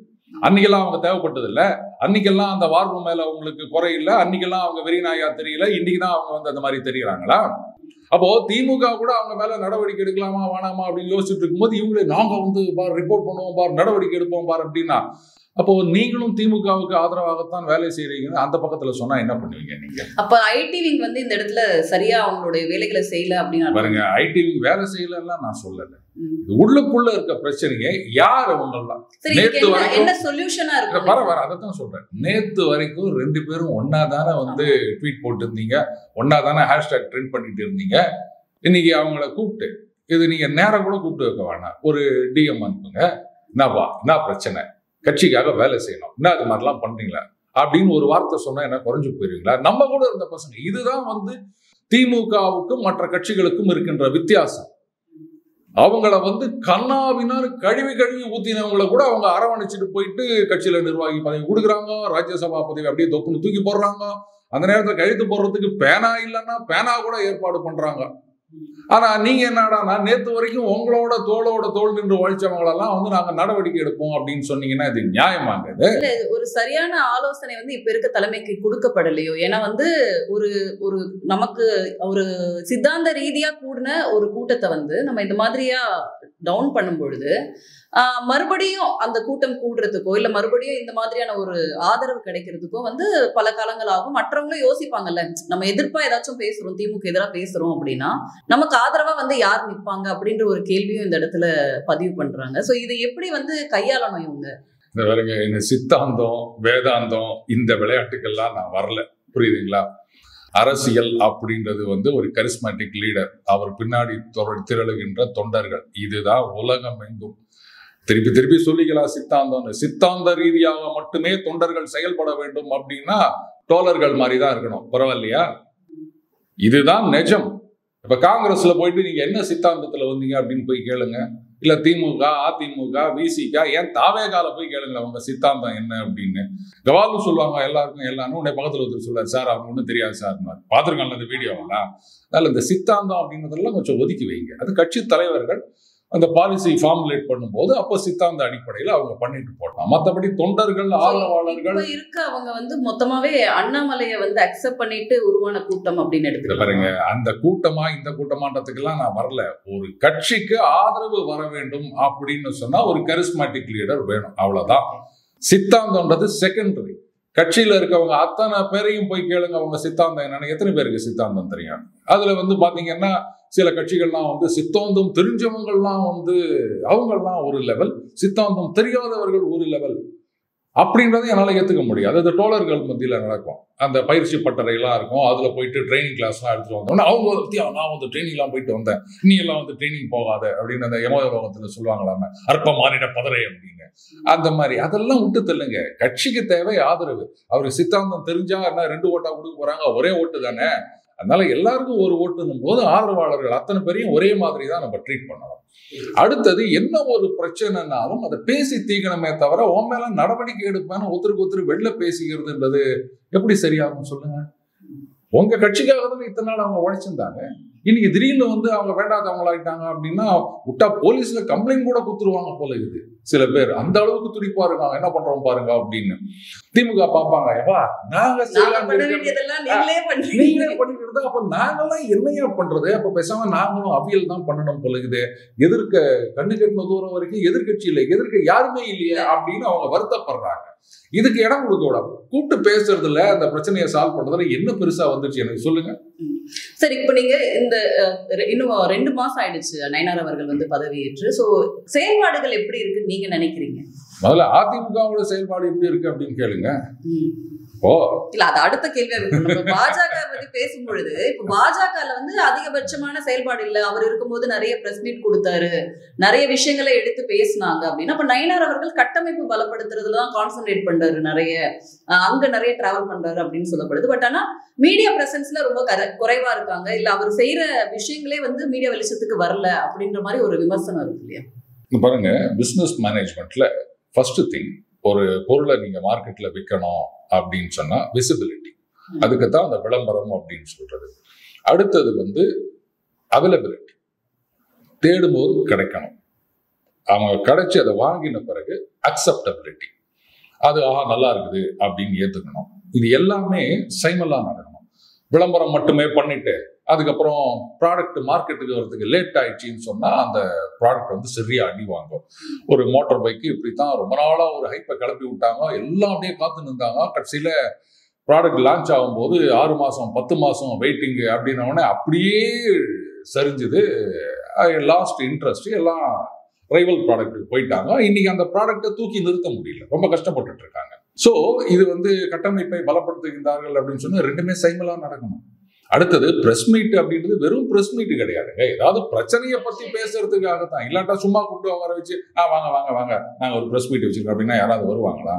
Speaker 1: அன்னைக்கெல்லாம் அவங்க தேவைப்பட்டது இல்லை. அன்னைக்கெல்லாம் அந்த வார் ரூம் மேல அவங்களுக்கு குறை இல்லை. அன்னைக்கெல்லாம் அவங்க வெறிநாயா தெரியல. இன்னைக்குதான் அவங்க அந்த மாதிரி தெரியுறாங்களா? அப்போ திமுக கூட அவங்க மேல நடவடிக்கை எடுக்கலாமா வேணாமா அப்படின்னு யோசிச்சுட்டு இருக்கும்போது இவங்களே நாங்க பார் ரிப்போர்ட் பண்ணுவோம் பார், நடவடிக்கை எடுப்போம் பார் அப்படின்னா, அப்போ நீங்களும் திமுகவுக்கு ஆதரவாகத்தான் வேலை செய்யறீங்கன்னு அந்த பக்கத்துல சொன்னா என்ன பண்ணுவீங்க நீங்க?
Speaker 2: அப்ப ஐடி விங் வந்து இந்த இடத்துல சரியா அவங்களுடைய வேலைகளை செய்யல அப்படின்னு
Speaker 1: பாருங்க, ஐடி விங் வேலை செய்யலன்னா நான் சொல்லல. உள்ளுக்குள்ள இருக்க பிரச்சனையை யார் அவங்கெல்லாம் நேத்து வரைக்கும்
Speaker 2: என்ன சொல்யூஷனா இருக்கு
Speaker 1: வர அதான் சொல்றேன். நேத்து வரைக்கும் 2 பேரும் ஒன்னா தானே வந்து ட்வீட் போட்டு இருந்தீங்க, ஒன்னா தானே ஹேஷ்டேக் ட்ரெண்ட் பண்ணிட்டு இருந்தீங்க. இன்னைக்கு அவங்கள கூப்பிட்டு இது நீங்க நேரம் கூட கூப்பிட்டு வைக்க வேணாம், ஒரு டிஎம் அனுப்புங்க, என்னப்பா என்ன பிரச்சனை, கட்சிக்காக வேலை செய்யணும், என்ன அது மாதிரிலாம் பண்றீங்களா அப்படின்னு ஒரு வார்த்தை சொன்னா என்ன குறைஞ்சு போயிருவீங்களா? நம்ம கூட இருந்த பசங்க. இதுதான் வந்து திமுகவுக்கும் மற்ற கட்சிகளுக்கும் இருக்கின்ற வித்தியாசம். அவங்கள வந்து கண்ணாவினார் கழுவி ஊத்தினவங்களை கூட அவங்க அரவணைச்சிட்டு போயிட்டு கட்சியில நிர்வாகி பதவி கொடுக்குறாங்க, ராஜ்யசபா பதவி அப்படியே தொப்புன்னு தூக்கி போடுறாங்க. அந்த நேரத்தில் கழுத்து போடுறதுக்கு பேனா இல்லைன்னா பேனா கூட ஏற்பாடு பண்றாங்க. ஆனா நீங்க என்னடானா நேத்து வரைக்கும் உங்களோட தோளோட தோல் நின்று உழைச்சவங்களெல்லாம் வந்து நாங்க நடவடிக்கை எடுப்போம் அப்படின்னு சொன்னீங்கன்னா இது நியாயமாங்க?
Speaker 2: ஒரு சரியான ஆலோசனை வந்து இப்ப இருக்க தலைமைக்கு கொடுக்கப்படலையோ? ஏன்னா வந்து ஒரு நமக்கு ஒரு சித்தாந்த ரீதியா கூடின ஒரு கூட்டத்தை வந்து நம்ம இந்த மாதிரியா டவுன் பண்ணும் பொழுது மறுபடியும் அந்த கூட்டம் கூடுறதுக்கோ இல்ல மறுபடியும் இந்த மாதிரியான ஒரு ஆதரவு கிடைக்கிறதுக்கோ வந்து பல காலங்கள் ஆகும். மற்றவங்களும் யோசிப்பாங்கல்ல, நம்ம எதிர்ப்பா ஏதாச்சும் பேசுறோம், திமுக எதிராக பேசுறோம் அப்படின்னா நமக்கு ஆதரவா வந்து யார் நிற்பாங்க அப்படின்ற ஒரு கேள்வியும் இந்த இடத்துல பதிவு பண்றாங்க. சோ இதை எப்படி வந்து கையாளணும் இவங்க?
Speaker 1: இந்த பாருங்க, இந்த சித்தாந்தம் வேதாந்தம் இந்த விளையாட்டுக்கெல்லாம் நான் வரல, புரியுதுங்களா? அரசியல் அப்படின்றது வந்து ஒரு கரிஸ்மேட்டிக் லீடர், அவர் பின்னாடி திரளுகின்ற தொண்டர்கள், இதுதான் உலகம் எங்கும். திருப்பி சொல்லிக்கலாம் சித்தாந்தம்னு. சித்தாந்த ரீதியாக மட்டுமே தொண்டர்கள் செயல்பட வேண்டும் அப்படின்னா தோழர்கள் மாதிரி தான் இருக்கணும், பரவாயில்லையா? இதுதான் நிஜம். இப்ப காங்கிரஸ்ல போயிட்டு நீங்க என்ன சித்தாந்தத்துல வந்தீங்க அப்படின்னு போய் கேளுங்க, இல்ல திமுக அதிமுக விசிக ஏன் தாவேகால போய் கேளுங்க அவங்க சித்தாந்தம் என்ன அப்படின்னு. கவாலும் சொல்லுவாங்க எல்லாருக்கும் எல்லாரும். உடைய பக்கத்துல ஒருத்தர் சொல்றாரு, சார் அவங்க ஒன்றும் தெரியாது சார், பாத்துருக்காங்க அந்த வீடியோவெல்லாம். அதனால இந்த சித்தாந்தம் அப்படின்றதெல்லாம் கொஞ்சம் ஒதுக்கி வைங்க. அது கட்சி தலைவர்கள் அந்த பாலிசி ஃபார்முலேட் பண்ணும்போது அப்போ சித்தாந்த அடிப்படையில் அவங்க பண்ணிட்டு போட்டான். மற்றபடி தொண்டர்கள் ஆதரவாளர்கள்
Speaker 2: இருக்க அவங்க வந்து மொத்தமாவே அண்ணாமலையை வந்து அக்செப்ட் பண்ணிட்டு உருவான கூட்டம் அப்படின்னு எடுத்து
Speaker 1: பாருங்க. அந்த கூட்டமா இந்த கூட்டமான்றதுக்கெல்லாம் நான் வரல. ஒரு கட்சிக்கு ஆதரவு வர வேண்டும் அப்படின்னு சொன்னா ஒரு கரிஸ்மேட்டிக் லீடர் வேணும், அவ்வளவுதான். சித்தாந்தம்ன்றது செகண்டரி. கட்சியில இருக்கவங்க அத்தனை பேரையும் போய் கேளுங்க அவங்க சித்தாந்தம் என்னன்னு. எத்தனை பேருக்கு சித்தாந்தம் தெரியும்? அதுல வந்து பாத்தீங்கன்னா சில கட்சிகள்லாம் வந்து சித்தாந்தம் தெரிஞ்சவங்கள்லாம் வந்து அவங்கெல்லாம் ஒரு லெவல், சித்தாந்தம் தெரியாதவர்கள் ஒரு லெவல் அப்படின்றத என்னால் ஏற்றுக்க முடியாது. அது தோழர்கள் மத்தியில் நடக்கும். அந்த பயிற்சி பட்டறையெல்லாம் இருக்கும், அதில் போயிட்டு ட்ரைனிங் கிளாஸ்லாம் எடுத்துகிட்டு வந்தோம்னா அவங்க நான் வந்து ட்ரைனிங்லாம் போயிட்டு வந்தேன், நீ எல்லாம் வந்து ட்ரைனிங் போகாத அப்படின்னு அந்த யமலோகத்தில் சொல்லுவாங்களாமே, அற்ப மாறிட பதறை அப்படின்னு. அந்த மாதிரி அதெல்லாம் விட்டு தள்ளுங்க. கட்சிக்கு தேவை ஆதரவு. அவருக்கு சித்தாந்தம் தெரிஞ்சா என்ன 2 ஓட்டா கொடுக்க போறாங்க, ஒரே ஓட்டு தானே. அதனால எல்லாருக்கும் ஒரு ஓட்டுன்னும் போது ஆதரவாளர்கள் அத்தனை பேரையும் ஒரே மாதிரி தான் நம்ம ட்ரீட் பண்ணணும். அடுத்தது என்ன ஒரு பிரச்சனைனாலும் அதை பேசி தீக்கணுமே தவிர உன் மேல நடவடிக்கை எடுப்பேன்னு ஒருத்தருக்கு வெளில பேசிக்கிறதுன்றது எப்படி சரியாகும் சொல்லுங்க? உங்க கட்சிக்காக தானே இத்தனை நாள் அவங்க உழைச்சிருந்தாங்க. இன்னைக்கு திடீர்னு வந்து அவங்க வேண்டாதவங்களாயிட்டாங்க அப்படின்னா விட்டா போலீஸ்ல கம்ப்ளைண்ட் கூட கொடுத்துருவாங்க போல இருக்குது. சில பேர் அந்த அளவுக்கு துடிப்பா இருக்காங்க, என்ன பண்றோம் பாருங்க அப்படின்னு. திமுக பாப்பாங்க, நாங்க நீங்களே பண்ணிட்டு இருந்தா அப்ப நாங்கெல்லாம் என்னையா பண்றது? அப்ப பேசாம நாங்களும் அவியல் தான் பண்ணணும் போல இருக்குது. எதிர்க்க கண்ணு கட்டின தூரம் வரைக்கும் எதிர்கட்சி இல்லை, எதிர்க்க யாருமே இல்லையே அப்படின்னு அவங்க வருத்தப்படுறாங்க. இதுக்கு இடம் கொடுக்க விடாம கூப்பிட்டு பேசுறதுல அந்த பிரச்சனையை சால்வ் பண்றதுல என்ன பெருசா வந்துச்சு எனக்கு சொல்லுங்க.
Speaker 2: சரி, இப்ப நீங்க இந்த இன்னும் 2 மாசம் ஆயிடுச்சு நயினார் அவர்கள் வந்து பதவியேற்று. சோ செயல்பாடுகள் எப்படி இருக்குன்னு நீங்க நினைக்கிறீங்க?
Speaker 1: முதல்ல அதிமுகவோட செயல்பாடு எப்படி இருக்கு அப்படின்னு கேளுங்க.
Speaker 2: இல்ல அது அடுத்த கேள்வியா இருக்கும். நம்ம பாஜக பத்தி பேசும்பொழுது இப்ப பாஜகல வந்து அதிகபட்சமான செயல்பாடு இல்ல. அவர் இருக்கும்போது நிறைய பிரஸ் மீட் கொடுத்தாரு, நிறைய விஷயங்களை எடுத்து பேசினாங்க அப்படின்னா, அப்ப நயினார் அவர்கள் கட்டமைப்பு பலப்படுத்துறதுலதான் கான்சென்ட்ரேட் பண்றாரு, நிறைய அங்க நிறைய டிராவல் பண்றாரு அப்படின்னு சொல்லப்படுது. பட் ஆனா மீடியா பிரசன்ஸ்ல ரொம்ப குறைவா இருக்காங்க, இல்ல அவர் செய்யற விஷயங்களே வந்து மீடியா வெளிச்சத்துக்கு வரல அப்படின்ற மாதிரி ஒரு விமர்சனம் இருக்கு இல்லையா?
Speaker 1: பாருங்க, பிசினஸ் மேனேஜ்மெண்ட்ல ஃபர்ஸ்ட் திங், ஒரு பொருளை நீங்க மார்க்கெட்ல விற்கணும் அப்படின்னு சொன்னா விசிபிலிட்டி, அதுக்குத்தான் அந்த விளம்பரம் அப்படின்னு சொல்றது. அடுத்தது வந்து அவைலபிலிட்டி, தேடும்போது கிடைக்கணும். அவங்க கிடைச்சி அதை வாங்கின பிறகு அக்செப்டபிலிட்டி, அது நல்லா இருக்குது அப்படின்னு ஏத்துக்கணும். இது எல்லாமே சைமலா நடக்கணும். விளம்பரம் மட்டுமே பண்ணிட்டு அதுக்கப்புறம் ப்ராடக்ட் மார்க்கெட்டுக்கு வரதுக்கு லேட் ஆயிடுச்சின்னு சொன்னா அந்த ப்ராடக்ட் வந்து சரியா அடி வாங்கும். ஒரு மோட்டார் பைக்கு இப்படித்தான் ரொம்ப நாளா ஒரு ஹைப்பை கிளப்பி விட்டாங்க, எல்லாம் அப்படியே காத்து நின்றாங்க. கடைசியில ப்ராடக்ட் லான்ச் ஆகும்போது 6 மாசம் 10 மாசம் வெயிட்டிங் அப்படின்னோடனே அப்படியே சரிஞ்சுது. லாஸ்ட் இன்ட்ரெஸ்ட், எல்லாம் ரைவல் ப்ராடக்ட்டுக்கு போயிட்டாங்க. இன்னைக்கு அந்த ப்ராடக்டை தூக்கி நிறுத்த முடியல, ரொம்ப கஷ்டப்பட்டுட்டு இருக்காங்க. ஸோ இது வந்து கட்டமைப்பை பலப்படுத்துகின்றார்கள் அப்படின்னு சொன்னா ரெண்டுமே சைமலா நடக்கணும். அடுத்தது பிரஸ் மீட் அப்படின்றது வெறும் பிரஸ் மீட் கிடையாதுங்க, ஏதாவது பிரச்சனையை பத்தி பேசுறதுக்காக தான். இல்லாட்டா சும்மா கூப்பிட்டு வர வச்சு வாங்க வாங்க வாங்க நாங்க ஒரு பிரஸ் மீட் வச்சிருக்கோம் அப்படின்னா யாராவது வருவாங்களா?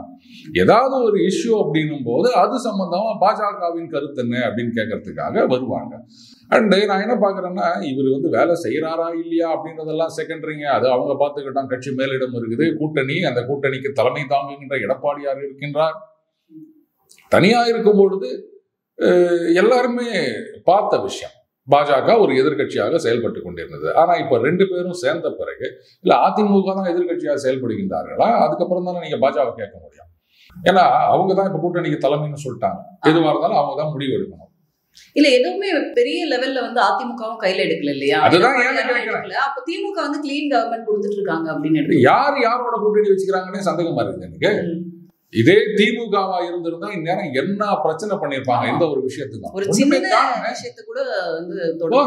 Speaker 1: ஏதாவது ஒரு இஷ்யூ அப்படின்னும் போது அது சம்பந்தமா பாஜகவின் கருத்து என்ன அப்படின்னு கேட்கறதுக்காக வருவாங்க. அண்டு நான் என்ன பாக்குறேன்னா, இவர் வந்து வேலை செய்யறாரா இல்லையா அப்படின்றதெல்லாம் செகண்டரிங்க, அது அவங்க பார்த்துக்கிட்டான். கட்சி மேலிடம் இருக்குது, கூட்டணி, அந்த கூட்டணிக்கு தலைமை தாங்குகின்ற எடப்பாடியார் இருக்கின்றார். தனியா இருக்கும் பொழுது எல்லாருமே பார்த்த விஷயம், பாஜக ஒரு எதிர்கட்சியாக செயல்பட்டு கொண்டிருந்தது. ஆனா இப்ப 2 பேரும் சேர்ந்த பிறகு இல்ல அதிமுக தான் எதிர்கட்சியாக செயல்படுகின்றார்களா, அதுக்கப்புறம் தானே நீங்க பாஜக கேட்க முடியும். ஏன்னா அவங்க தான் இப்ப கூட்டணிக்கு தலைமைன்னு சொல்லிட்டாங்க, எதுவாக இருந்தாலும் அவங்க தான் முடிவு எடுக்கணும்.
Speaker 2: இல்ல எதுவுமே பெரிய லெவல்ல வந்து அதிமுகவும் கையில எடுக்கல இல்லையா?
Speaker 1: அதுதான்
Speaker 2: அப்ப திமுக வந்து கிளீன் கவர்மெண்ட் கொடுத்துட்டு இருக்காங்க அப்படின்னு
Speaker 1: யார் யாரோட கூட்டணி வச்சுக்கிறாங்கன்னே சந்தேகமா இருக்குது எனக்கு. இதே திமுகவா இருந்திருந்தா இந்நேரம் என்ன பிரச்சனை பண்ணிருப்பாங்க இந்த ஒரு விஷயத்துக்கு.
Speaker 2: ஒரு சின்ன விஷயத்தை கூட வந்து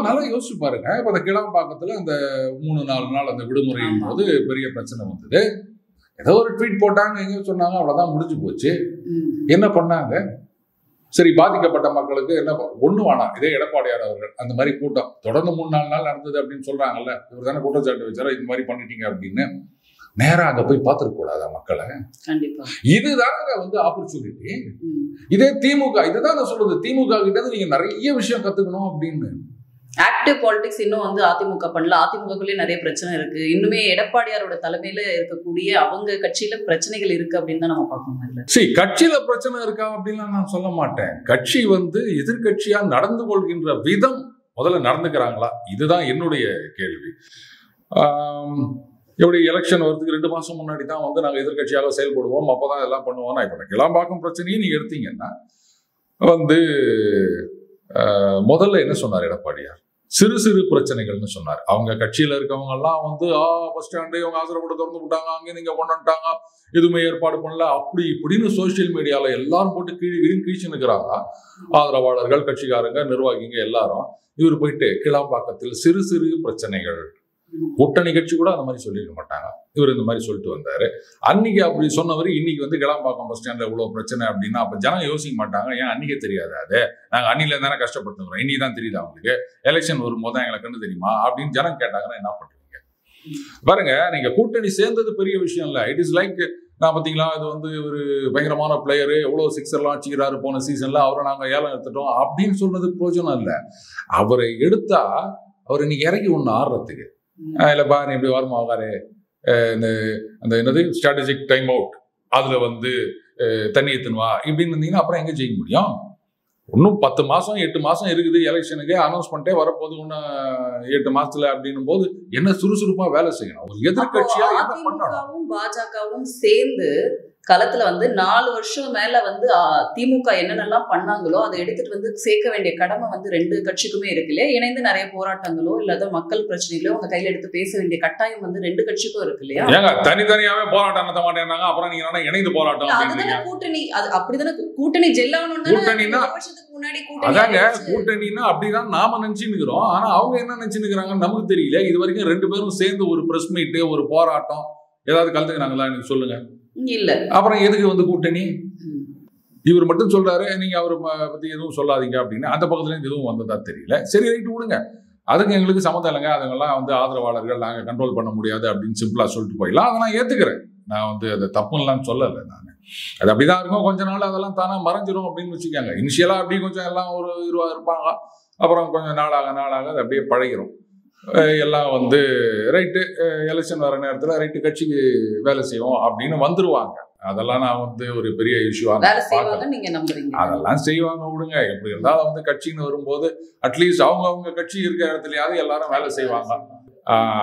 Speaker 1: நல்லா யோசிச்சு பாருங்க. இப்ப அந்த கிளாம்பாக்கத்துல அந்த 3-4 நாள் அந்த விடுமுறையின் போது பெரிய பிரச்சனை வந்தது. ஏதோ ஒரு ட்வீட் போட்டாங்க, எங்க சொன்னாங்க, அவ்வளவுதான் முடிஞ்சு போச்சு. என்ன பண்ணாங்க? சரி, பாதிக்கப்பட்ட மக்களுக்கு என்ன ஒண்ணு வேணாம். இதே எடப்பாடியார் அவர்கள் அந்த மாதிரி கூட்டம் தொடர்ந்து 3-4 நாள் நடந்தது அப்படின்னு சொல்றாங்கல்ல, இவர் தானே குற்றச்சாட்டு வச்சாரோ இந்த மாதிரி பண்ணிட்டீங்க அப்படின்னு. நேரா அங்க போய் பார்த்துருக்க கூடாதா மக்களை? இதுதாங்க வந்து ஆப்பர்ச்சுனிட்டி. இதே திமுக, இதுதான் நான் சொல்றது, திமுக கிட்ட நீங்க நிறைய விஷயம் கத்துக்கணும் அப்படின்னு.
Speaker 2: ஆக்டிவ் பாலிடிக்ஸ் இன்னும் வந்து அதிமுக பண்ணல. அதிமுகக்குள்ளே நிறைய பிரச்சனை இருக்கு. இன்னுமே எடப்பாடியாரோட தலைமையில இருக்கக்கூடிய அவங்க கட்சியில பிரச்சனைகள் இருக்கு அப்படின்னு தான் நம்ம பார்க்கணும்.
Speaker 1: சரி, கட்சியில பிரச்சனை இருக்கா அப்படின்னு நான் சொல்ல மாட்டேன். கட்சி வந்து எதிர்கட்சியா நடந்து கொள்கின்ற விதம் முதல்ல நடந்துக்கிறாங்களா, இதுதான் என்னுடைய கேள்வி. எப்படி எலெக்ஷன் வரதுக்கு 2 மாசம் முன்னாடி தான் வந்து நாங்கள் எதிர்கட்சியாக செயல்படுவோம், அப்போதான் எல்லாம் பண்ணுவோம். நான் இப்போ கிளாம்பாக்கம் பிரச்சனையும் நீங்க எடுத்தீங்கன்னா வந்து முதல்ல என்ன சொன்னார் எடப்பாடியார்? சிறு சிறு பிரச்சனைகள்னு சொன்னார். அவங்க கட்சியில இருக்கவங்க எல்லாம் வந்து பஸ் ஸ்டாண்டு இவங்க ஆசிரப்பட்டு திறந்து விட்டாங்க, அங்கே நீங்க கொண்டாண்டாங்க, எதுவுமே ஏற்பாடு பண்ணல, அப்படி இப்படின்னு சோசியல் மீடியால எல்லாரும் போட்டு கீழ்ச்சி நிற்கிறாங்க. ஆதரவாளர்கள், கட்சிக்காரங்க, நிர்வாகிங்க எல்லாரும். இவர் போயிட்டு கிளாம்பாக்கத்தில் சிறு சிறு பிரச்சனைகள், கூட்டணி கட்சி கூட அந்த மாதிரி சொல்லியிருக்க மாட்டாங்க, இவர் இந்த மாதிரி சொல்லிட்டு வந்தாரு. அன்னைக்கு அப்படி சொன்னவர் இன்னைக்கு வந்து கிளாம்பாக்கம் பஸ் ஸ்டாண்ட்ல இவ்வளவு பிரச்சனை அப்படின்னா அப்ப ஜனம் யோசிக்க மாட்டாங்க. ஏன் அன்னைக்கே தெரியாது? அது நாங்க அன்னில தானே கஷ்டப்பட்டுக்கிறோம், இன்னைக்கு தான் தெரியுது அவங்களுக்கு, எலெக்ஷன் வரும்போது தான் எங்களுக்கு கண்டு தெரியுமா அப்படின்னு ஜனம் கேட்டாங்கன்னா என்ன பண்ணுவீங்க? பாருங்க, நீங்க கூட்டணி சேர்ந்தது பெரிய விஷயம் இல்ல. இட் இஸ் லைக், நான் பார்த்தீங்களா, இது வந்து ஒரு பயங்கரமான பிளேயரு, எவ்வளவு சிக்ஸர்லாம் அடிச்சுக்கிறாரு போன சீசன்ல, அவரை நாங்க ஏலம் எடுத்துட்டோம் அப்படின்னு சொல்றது பிரயோஜனம் இல்லை. அவரை எடுத்தா அவர் இன்னைக்கு இறங்கி ஒண்ணு ஆடுறதுக்கு இல்லப்பா, நீ இப்படி வருமா ஆகாரு, இந்த அந்த என்னது ஸ்ட்ராட்டஜிக் டைம் அவுட், அதுல வந்து தண்ணி எத்துனுவா இப்படின்னு இருந்தீங்கன்னா அப்புறம் எங்க ஜெயிக்க முடியும்? இன்னும் 10 மாசம் 8 மாசம் இருக்குது எலெக்ஷனுக்கு, அனௌன்ஸ் பண்ணிட்டே வரப்போகுது இன்னும் 8 மாசத்துல அப்படின்னும் போது என்ன சுறுசுறுப்பா வேலை செய்யணும். ஒரு எதிர்கட்சியா என்ன பண்ணணும்?
Speaker 2: பாஜகவும் சேர்ந்து களத்துல வந்து 4 வருஷம் மேல வந்து திமுக என்னென்னலாம் பண்ணாங்களோ அதை எடுத்துட்டு வந்து சேர்க்க வேண்டிய கடமை வந்து 2 கட்சிக்குமே இருக்கு இல்லையா? இணைந்து நிறைய போராட்டங்களோ இல்லாத மக்கள் பிரச்சனைகளோ அவங்க கையில எடுத்து பேச வேண்டிய கட்டாயம் வந்து 2 கட்சிக்கும் இருக்கு இல்லையா?
Speaker 1: ஏங்க தனித்தனியாவே போராட்டம் நடத்த மாட்டேன்னாங்க, அப்புறம் நீங்க என்ன இணைந்து போராட்டம்?
Speaker 2: அதுதானே கூட்டணி, அது அப்படிதானே கூட்டணி ஜெல்லாகணும்னா.
Speaker 1: கூட்டணினா
Speaker 2: முன்னாடி
Speaker 1: அதாங்க கூட்டணின்னா அப்படிதான் நாம நினைச்சுக்கிறோம். ஆனா அவங்க என்ன நினைச்சுக்கிறாங்கன்னு நமக்கு தெரியல. இது வரைக்கும் 2 பேரும் சேர்ந்து ஒரு பிரஸ் மீட், ஒரு போராட்டம் ஏதாவது கலந்துக்கிறாங்களா எனக்கு சொல்லுங்க.
Speaker 2: இல்ல.
Speaker 1: அப்புறம் எதுக்கு வந்து கூட்டணி? இவர் மட்டும் சொல்றாரு, நீங்க அவரை பத்தி எதுவும் சொல்லாதீங்க அப்படின்னு. அந்த பக்கத்துல இருந்து எதுவும் வந்ததா தெரியல. சரி, ரைட்டு விடுங்க, அதுக்கு எங்களுக்கு சம்மந்தம் இல்லைங்க, அதுங்கெல்லாம் வந்து ஆதரவாளர்கள், நாங்க கண்ட்ரோல் பண்ண முடியாது அப்படின்னு சிம்பிளா சொல்லிட்டு போயிடலாம். அதை நான் ஏத்துக்கிறேன். நான் வந்து அதை தப்புலாம் சொல்லலை. நான் அது அப்படிதான் இருக்கும். கொஞ்ச நாள் அதெல்லாம் தானே மறைஞ்சிரும் அப்படின்னு வச்சுக்காங்க. இனிஷியலா அப்படி கொஞ்சம் எல்லாம் ஒரு 20 இருப்பாங்க, அப்புறம் கொஞ்சம் நாளாக அது அப்படியே பழகிரும். எல்லாம் வந்து ரைட்டு, எலெக்ஷன் வர நேரத்தில் ரைட்டு கட்சிக்கு வேலை செய்வோம் அப்படின்னு வந்துருவாங்க. அதெல்லாம் நான் வந்து ஒரு பெரிய இஷ்யூவா அதெல்லாம் செய்வாங்க, விடுங்க. எப்படி இருந்தாலும் வந்து கட்சின்னு வரும்போது அட்லீஸ்ட் அவங்க கட்சி இருக்கிற இடத்துலயாவது எல்லாரும் வேலை செய்வாங்க.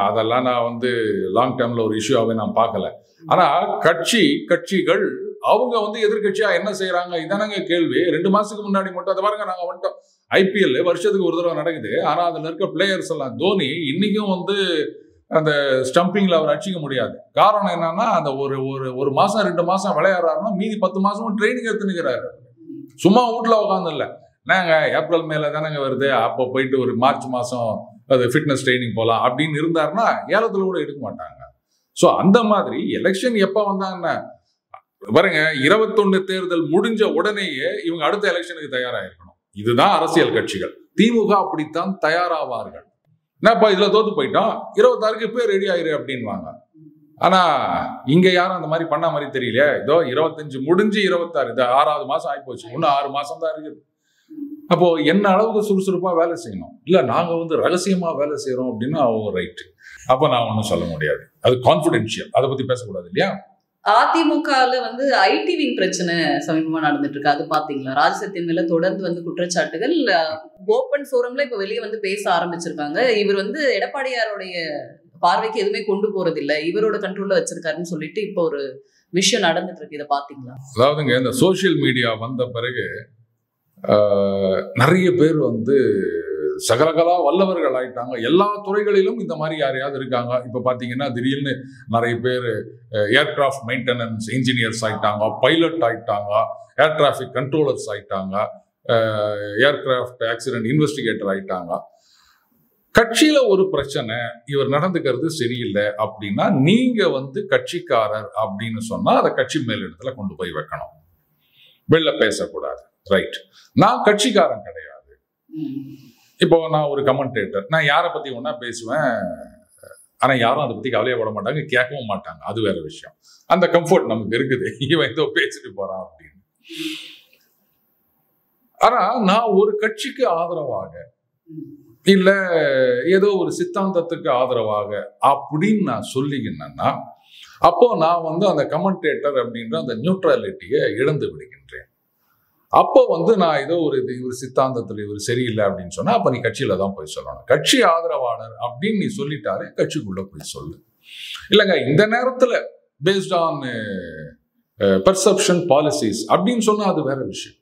Speaker 1: அதெல்லாம் நான் வந்து லாங் டேர்ம்ல ஒரு இஷ்யூவாவே நான் பார்க்கல. ஆனா கட்சிகள் அவங்க வந்து எதிர்கட்சியா என்ன செய்யறாங்க இதானங்க கேள்வி. 2 மாசத்துக்கு முன்னாடி மட்டும் அதை பாருங்க, நாங்க வந்துட்டோம் IPL வருஷத்துக்கு ஒரு தடவை நடக்குது. ஆனா அதுல இருக்க பிளேயர்ஸ் எல்லாம் தோனி இன்னைக்கும் வந்து அந்த ஸ்டம்பிங்ல அவர் அடிச்சிக்க முடியாது. காரணம் என்னன்னா அந்த ஒரு மாசம் 2 மாசம் விளையாடுறாருன்னா மீதி 10 மாசமும் ட்ரைனிங் எடுத்துனுக்கிறாரு. சும்மா வீட்டுல உட்காந்து இல்ல, நாங்க ஏப்ரல் மேல தானங்க வருது, அப்போ போயிட்டு ஒரு மார்ச் மாசம் அது ஃபிட்னஸ் ட்ரைனிங் போகலாம் அப்படின்னு இருந்தாருன்னா ஏலத்துல கூட எடுக்க மாட்டாங்க. ஸோ அந்த மாதிரி எலெக்ஷன் எப்போ வந்தாங்கன்னா பாருங்க, 21 தேர்தல் முடிஞ்ச உடனேயே இவங்க அடுத்த எலெக்ஷனுக்கு தயாராகிருக்கணும். இதுதான் அரசியல் கட்சிகள். திமுக அப்படித்தான் தயாராவார்கள். என்னப்பா இதுல தோத்து போயிட்டோம், 26க்கு பேர் ரெடி ஆயிரு அப்படின்வாங்க. ஆனா இங்க யாரும் அந்த மாதிரி பண்ண மாதிரி தெரியல. இதோ 25 முடிஞ்சு 26, இது 6வது மாசம் ஆகிப்போச்சு, இன்னும் 6 மாசம் தான் இருக்குது. அப்போ என்ன அளவுக்கு சுறுசுறுப்பா வேலை செய்யணும். இல்ல நாங்க வந்து ரகசியமா வேலை செய்யறோம் அப்படின்னா அவங்க ரைட்டு. அப்ப நான் ஒன்றும் சொல்ல முடியாது, அது கான்பிடென்ஷியல், அதை பத்தி பேசக்கூடாது இல்லையா.
Speaker 2: அதிமுகல வந்து ஐடி விங் பிரச்சனை சமீபமா நடந்துட்டு இருக்கு, அது பாத்தீங்களா? ராஜசத்தியன் மேல தொடர்ந்து வந்து குற்றச்சாட்டுகள் ஓப்பன் ஃபோரம்ல இப்ப வெளியே வந்து பேச ஆரம்பிச்சிருக்காங்க. இவர் வந்து எடப்பாடியாருடைய பார்வைக்கு எதுவுமே கொண்டு போறது இல்ல, இவரோட கண்ட்ரோல்ல வச்சிருக்காருன்னு சொல்லிட்டு இப்போ ஒரு விஷயம் நடந்துட்டு இருக்கு, இதை பாத்தீங்களா?
Speaker 1: அதாவதுங்க இந்த சோசியல் மீடியா வந்த பிறகு நிறைய பேர் வந்து சகலகலா வல்லவர்கள் ஆயிட்டாங்க. எல்லா துறைகளிலும் இந்த மாதிரி யாரையாவது இருக்காங்க. இப்ப பாத்தீங்கன்னா திடீர்னு நிறைய பேர் ஏர்கிராஃப்ட் மெயின்டெனன்ஸ் இன்ஜினியர்ஸ் ஆயிட்டாங்க, பைலட் ஆயிட்டாங்க, ஏர் டிராஃபிக் கண்ட்ரோலர்ஸ் ஆயிட்டாங்க, ஏர்கிராஃப்ட் ஆக்சிடென்ட் இன்வெஸ்டிகேட்டர் ஆயிட்டாங்க. கட்சியில ஒரு பிரச்சனை, இவர் நடந்துக்கிறது சரியில்லை அப்படின்னா நீங்க வந்து கட்சிக்காரர் அப்படின்னு சொன்னா அதை கட்சி மேலிடத்துல கொண்டு போய் வைக்கணும், வெளில பேசக்கூடாது. ரைட், நான் கட்சிக்காரன் கிடையாது. இப்போ நான் ஒரு கமெண்டேட்டர், நான் யாரை பத்தி ஒன்னா பேசுவேன், ஆனா யாரும் அதை பத்தி கவலையப்பட மாட்டாங்க, கேட்கவும் மாட்டாங்க, அது வேற விஷயம். அந்த கம்ஃபர்ட் நமக்கு இருக்குது, இவன் ஏதோ பேசிட்டு போறான் அப்படின்னு. ஆனா நான் ஒரு கட்சிக்கு ஆதரவாக இல்ல ஏதோ ஒரு சித்தாந்தத்துக்கு ஆதரவாக அப்படின்னு நான் சொல்லிக்கினேன்னா அப்போ நான் வந்து அந்த கமெண்டேட்டர் அப்படின்ற அந்த நியூட்ரலிட்டியை இழந்து விடுகின்றேன். அப்போ வந்து நான் ஏதோ ஒரு சித்தாந்தத்தில் இவர் சரியில்லை அப்படின்னு சொன்னா அப்ப நீ கட்சியில தான் போய் சொல்லணும். கட்சி ஆதரவாளர் அப்படின்னு நீ சொல்லிட்டாலே கட்சிக்குள்ள போய் சொல்லு. இல்லைங்க இந்த நேரத்துல பேஸ்ட் ஆன் பெர்செப்ஷன் பாலிசிஸ் அப்படின்னு சொன்னா அது வேற விஷயம்.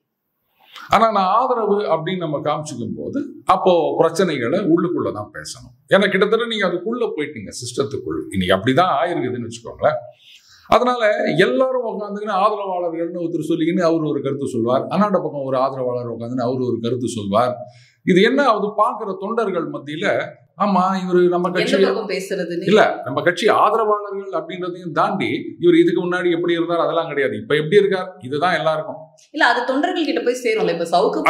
Speaker 1: ஆனா நான் ஆதரவு அப்படின்னு நம்ம காமிச்சிக்கும் போது அப்போ பிரச்சனைகளை உள்ளுக்குள்ளதான் பேசணும். ஏன்னா கிட்டத்தட்ட நீங்க அதுக்குள்ள போயிட்டீங்க சிஸ்டத்துக்குள்ள. இன்னைக்கு அப்படிதான் ஆயிருக்குதுன்னு வச்சுக்கோங்களேன். அதனால எல்லாரும் உட்காந்துக்கின்னு ஆதரவாளர்கள்னு ஒருத்தர் சொல்லிக்கின்னு அவர் ஒரு கருத்து சொல்வார், அண்ணாண்ட பக்கம் ஒரு ஆதரவாளர் உட்காந்துன்னு அவர் ஒரு கருத்து சொல்வார். இது என்ன அது பாக்குற தொண்டர்கள் மத்தியில, ஆமா இவரு நம்ம கட்சி
Speaker 2: பேசுறது
Speaker 1: இல்ல, நம்ம கட்சி ஆதரவாளர்கள் அப்படின்றதையும் தாண்டி இவர் இதுக்கு முன்னாடி எப்படி இருந்தார் அதெல்லாம் கிடையாது, இப்ப எப்படி இருக்கார் இதுதான் எல்லாருக்கும்.
Speaker 2: இல்ல அது தொண்டர்கள் கிட்ட போய் சேரும்ல. இப்ப சவுக்கு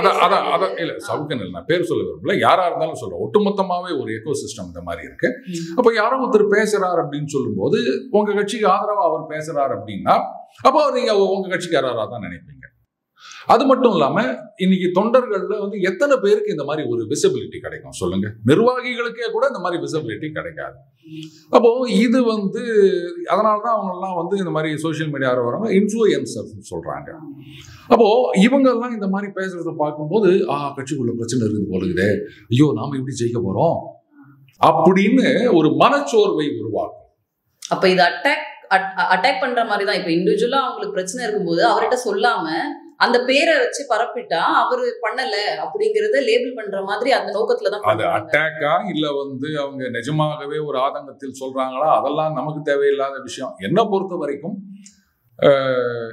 Speaker 1: இல்ல சவுக்குன்னு இல்ல, நான் பேர் சொல்ல விரும்பல, யாரா இருந்தாலும் சொல்ல, ஒட்டுமொத்தமாவே ஒரு எக்கோ சிஸ்டம் இந்த மாதிரி இருக்கு. அப்ப யாரோ ஒருத்தர் பேசுறாரு அப்படின்னு சொல்லும் போது உங்க கட்சிக்கு ஆதரவா அவர் பேசுறாரு அப்படின்னா அப்போ நீங்க உங்க கட்சிக்காரரா தான் நினைப்பீங்க. அது மட்டும் இல்லாம இன்னைக்கு தொண்டர்கள்ல வந்து எத்தனை பேருக்கு இந்த மாதிரி ஒரு விசிபிலிட்டி கிடைக்கும் சொல்லுங்க? நிர்வாகிகளுக்கே கூட இந்த மாதிரி விசிபிலிட்டி கிடைக்காது. அப்போ இது வந்து அதனாலதான் அவங்க எல்லாம் வந்து இந்த மாதிரி சோசியல் மீடியாவில் வரவங்க இன்ஃப்ளூயன்சர்ஸ் சொல்றாங்க. அப்போ இவங்க எல்லாம் இந்த மாதிரி பேசுறத பார்க்கும்போது கட்சிக்குள்ள பிரச்சனை இருக்குது போலுக்குதே, ஐயோ நாம எப்படி ஜெயிக்க போறோம் அப்படின்னு ஒரு மனச்சோர்வை உருவாக்கும்.
Speaker 2: அப்ப இது அட்டாக் பண்ற மாதிரி தான். இப்ப இண்டிவிஜுவலா அவங்களுக்கு பிரச்சனை இருக்கும்போது அவர்கிட்ட சொல்லாம அந்த பேரை வச்சு பரப்பிட்டா அவரு பண்ணல அப்படிங்கறத லேபிள் பண்ற மாதிரி அந்த நோக்கத்துல தான்.
Speaker 1: அது அட்டாக்கா இல்ல வந்து அவங்க நிஜமாகவே ஒரு ஆதங்கத்தில் சொல்றாங்களா அதெல்லாம் நமக்கு தேவையில்லாத விஷயம். என்ன பொறுத்த வரைக்கும்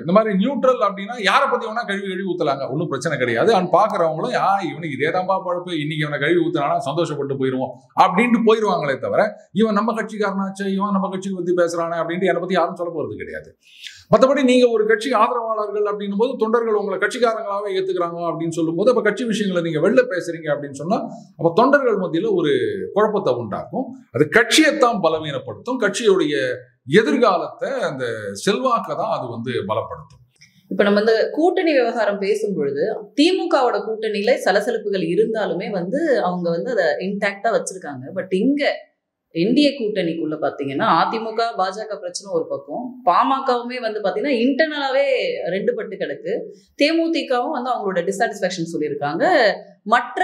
Speaker 1: இந்த மாதிரி நியூட்ரல் அப்படின்னா யாரை பத்தி வேணா கழுவி ஊத்தலாங்க, ஒன்றும் பிரச்சனை கிடையாது. அண்ட் பாக்குறவங்களும் இவனுக்கு இதேதான்பா பழப்பு, இன்னைக்கு இவனை கழுவி ஊத்தினானா சந்தோஷப்பட்டு போயிருவோம் அப்படின்ட்டு போயிருவாங்களே தவிர இவன் நம்ம கட்சிக்காரனாச்சு, இவன் நம்ம கட்சிக்கு பத்தி பேசுறானே அப்படின்ட்டு என்னை பத்தி யாரும் சொல்ல போறது கிடையாது. மற்றபடி நீங்க ஒரு கட்சி ஆதரவாளர்கள் அப்படின்னும் போது தொண்டர்கள் உங்களை கட்சிக்காரங்களாவே ஏத்துக்கிறாங்க அப்படின்னு சொல்லும் போது அப்ப கட்சி விஷயங்களை நீங்க வெளில பேசுறீங்க அப்படின்னு சொன்னா அப்ப தொண்டர்கள் மத்தியில ஒரு குழப்பத்தை உண்டாக்கும். அது கட்சியைத்தான் பலவீனப்படுத்தும், கட்சியுடைய எதிர்காலத்தை அந்த செல்வாக்கை தான் அது வந்து பலப்படுத்தும்.
Speaker 2: இப்ப நம்ம இந்த கூட்டணி விவகாரம் பேசும் பொழுது திமுகவோட கூட்டணியில சலசலப்புகள் இருந்தாலுமே வந்து அவங்க வந்து அதை இன்டாக்டா வச்சிருக்காங்க. பட் இங்க என்டிஏ கூட்டணிக்குள்ள பாத்தீங்கன்னா அதிமுக பாஜக பிரச்சனை ஒரு பக்கம், பாமகவுமே வந்து பாத்தீங்கன்னா இன்டர்னலாவே ரெண்டு பட்டு கிடக்கு. தேமுதிகவும் வந்து அவங்களோட டிசாட்டிஸ்பேக்ஷன் சொல்லியிருக்காங்க. மற்ற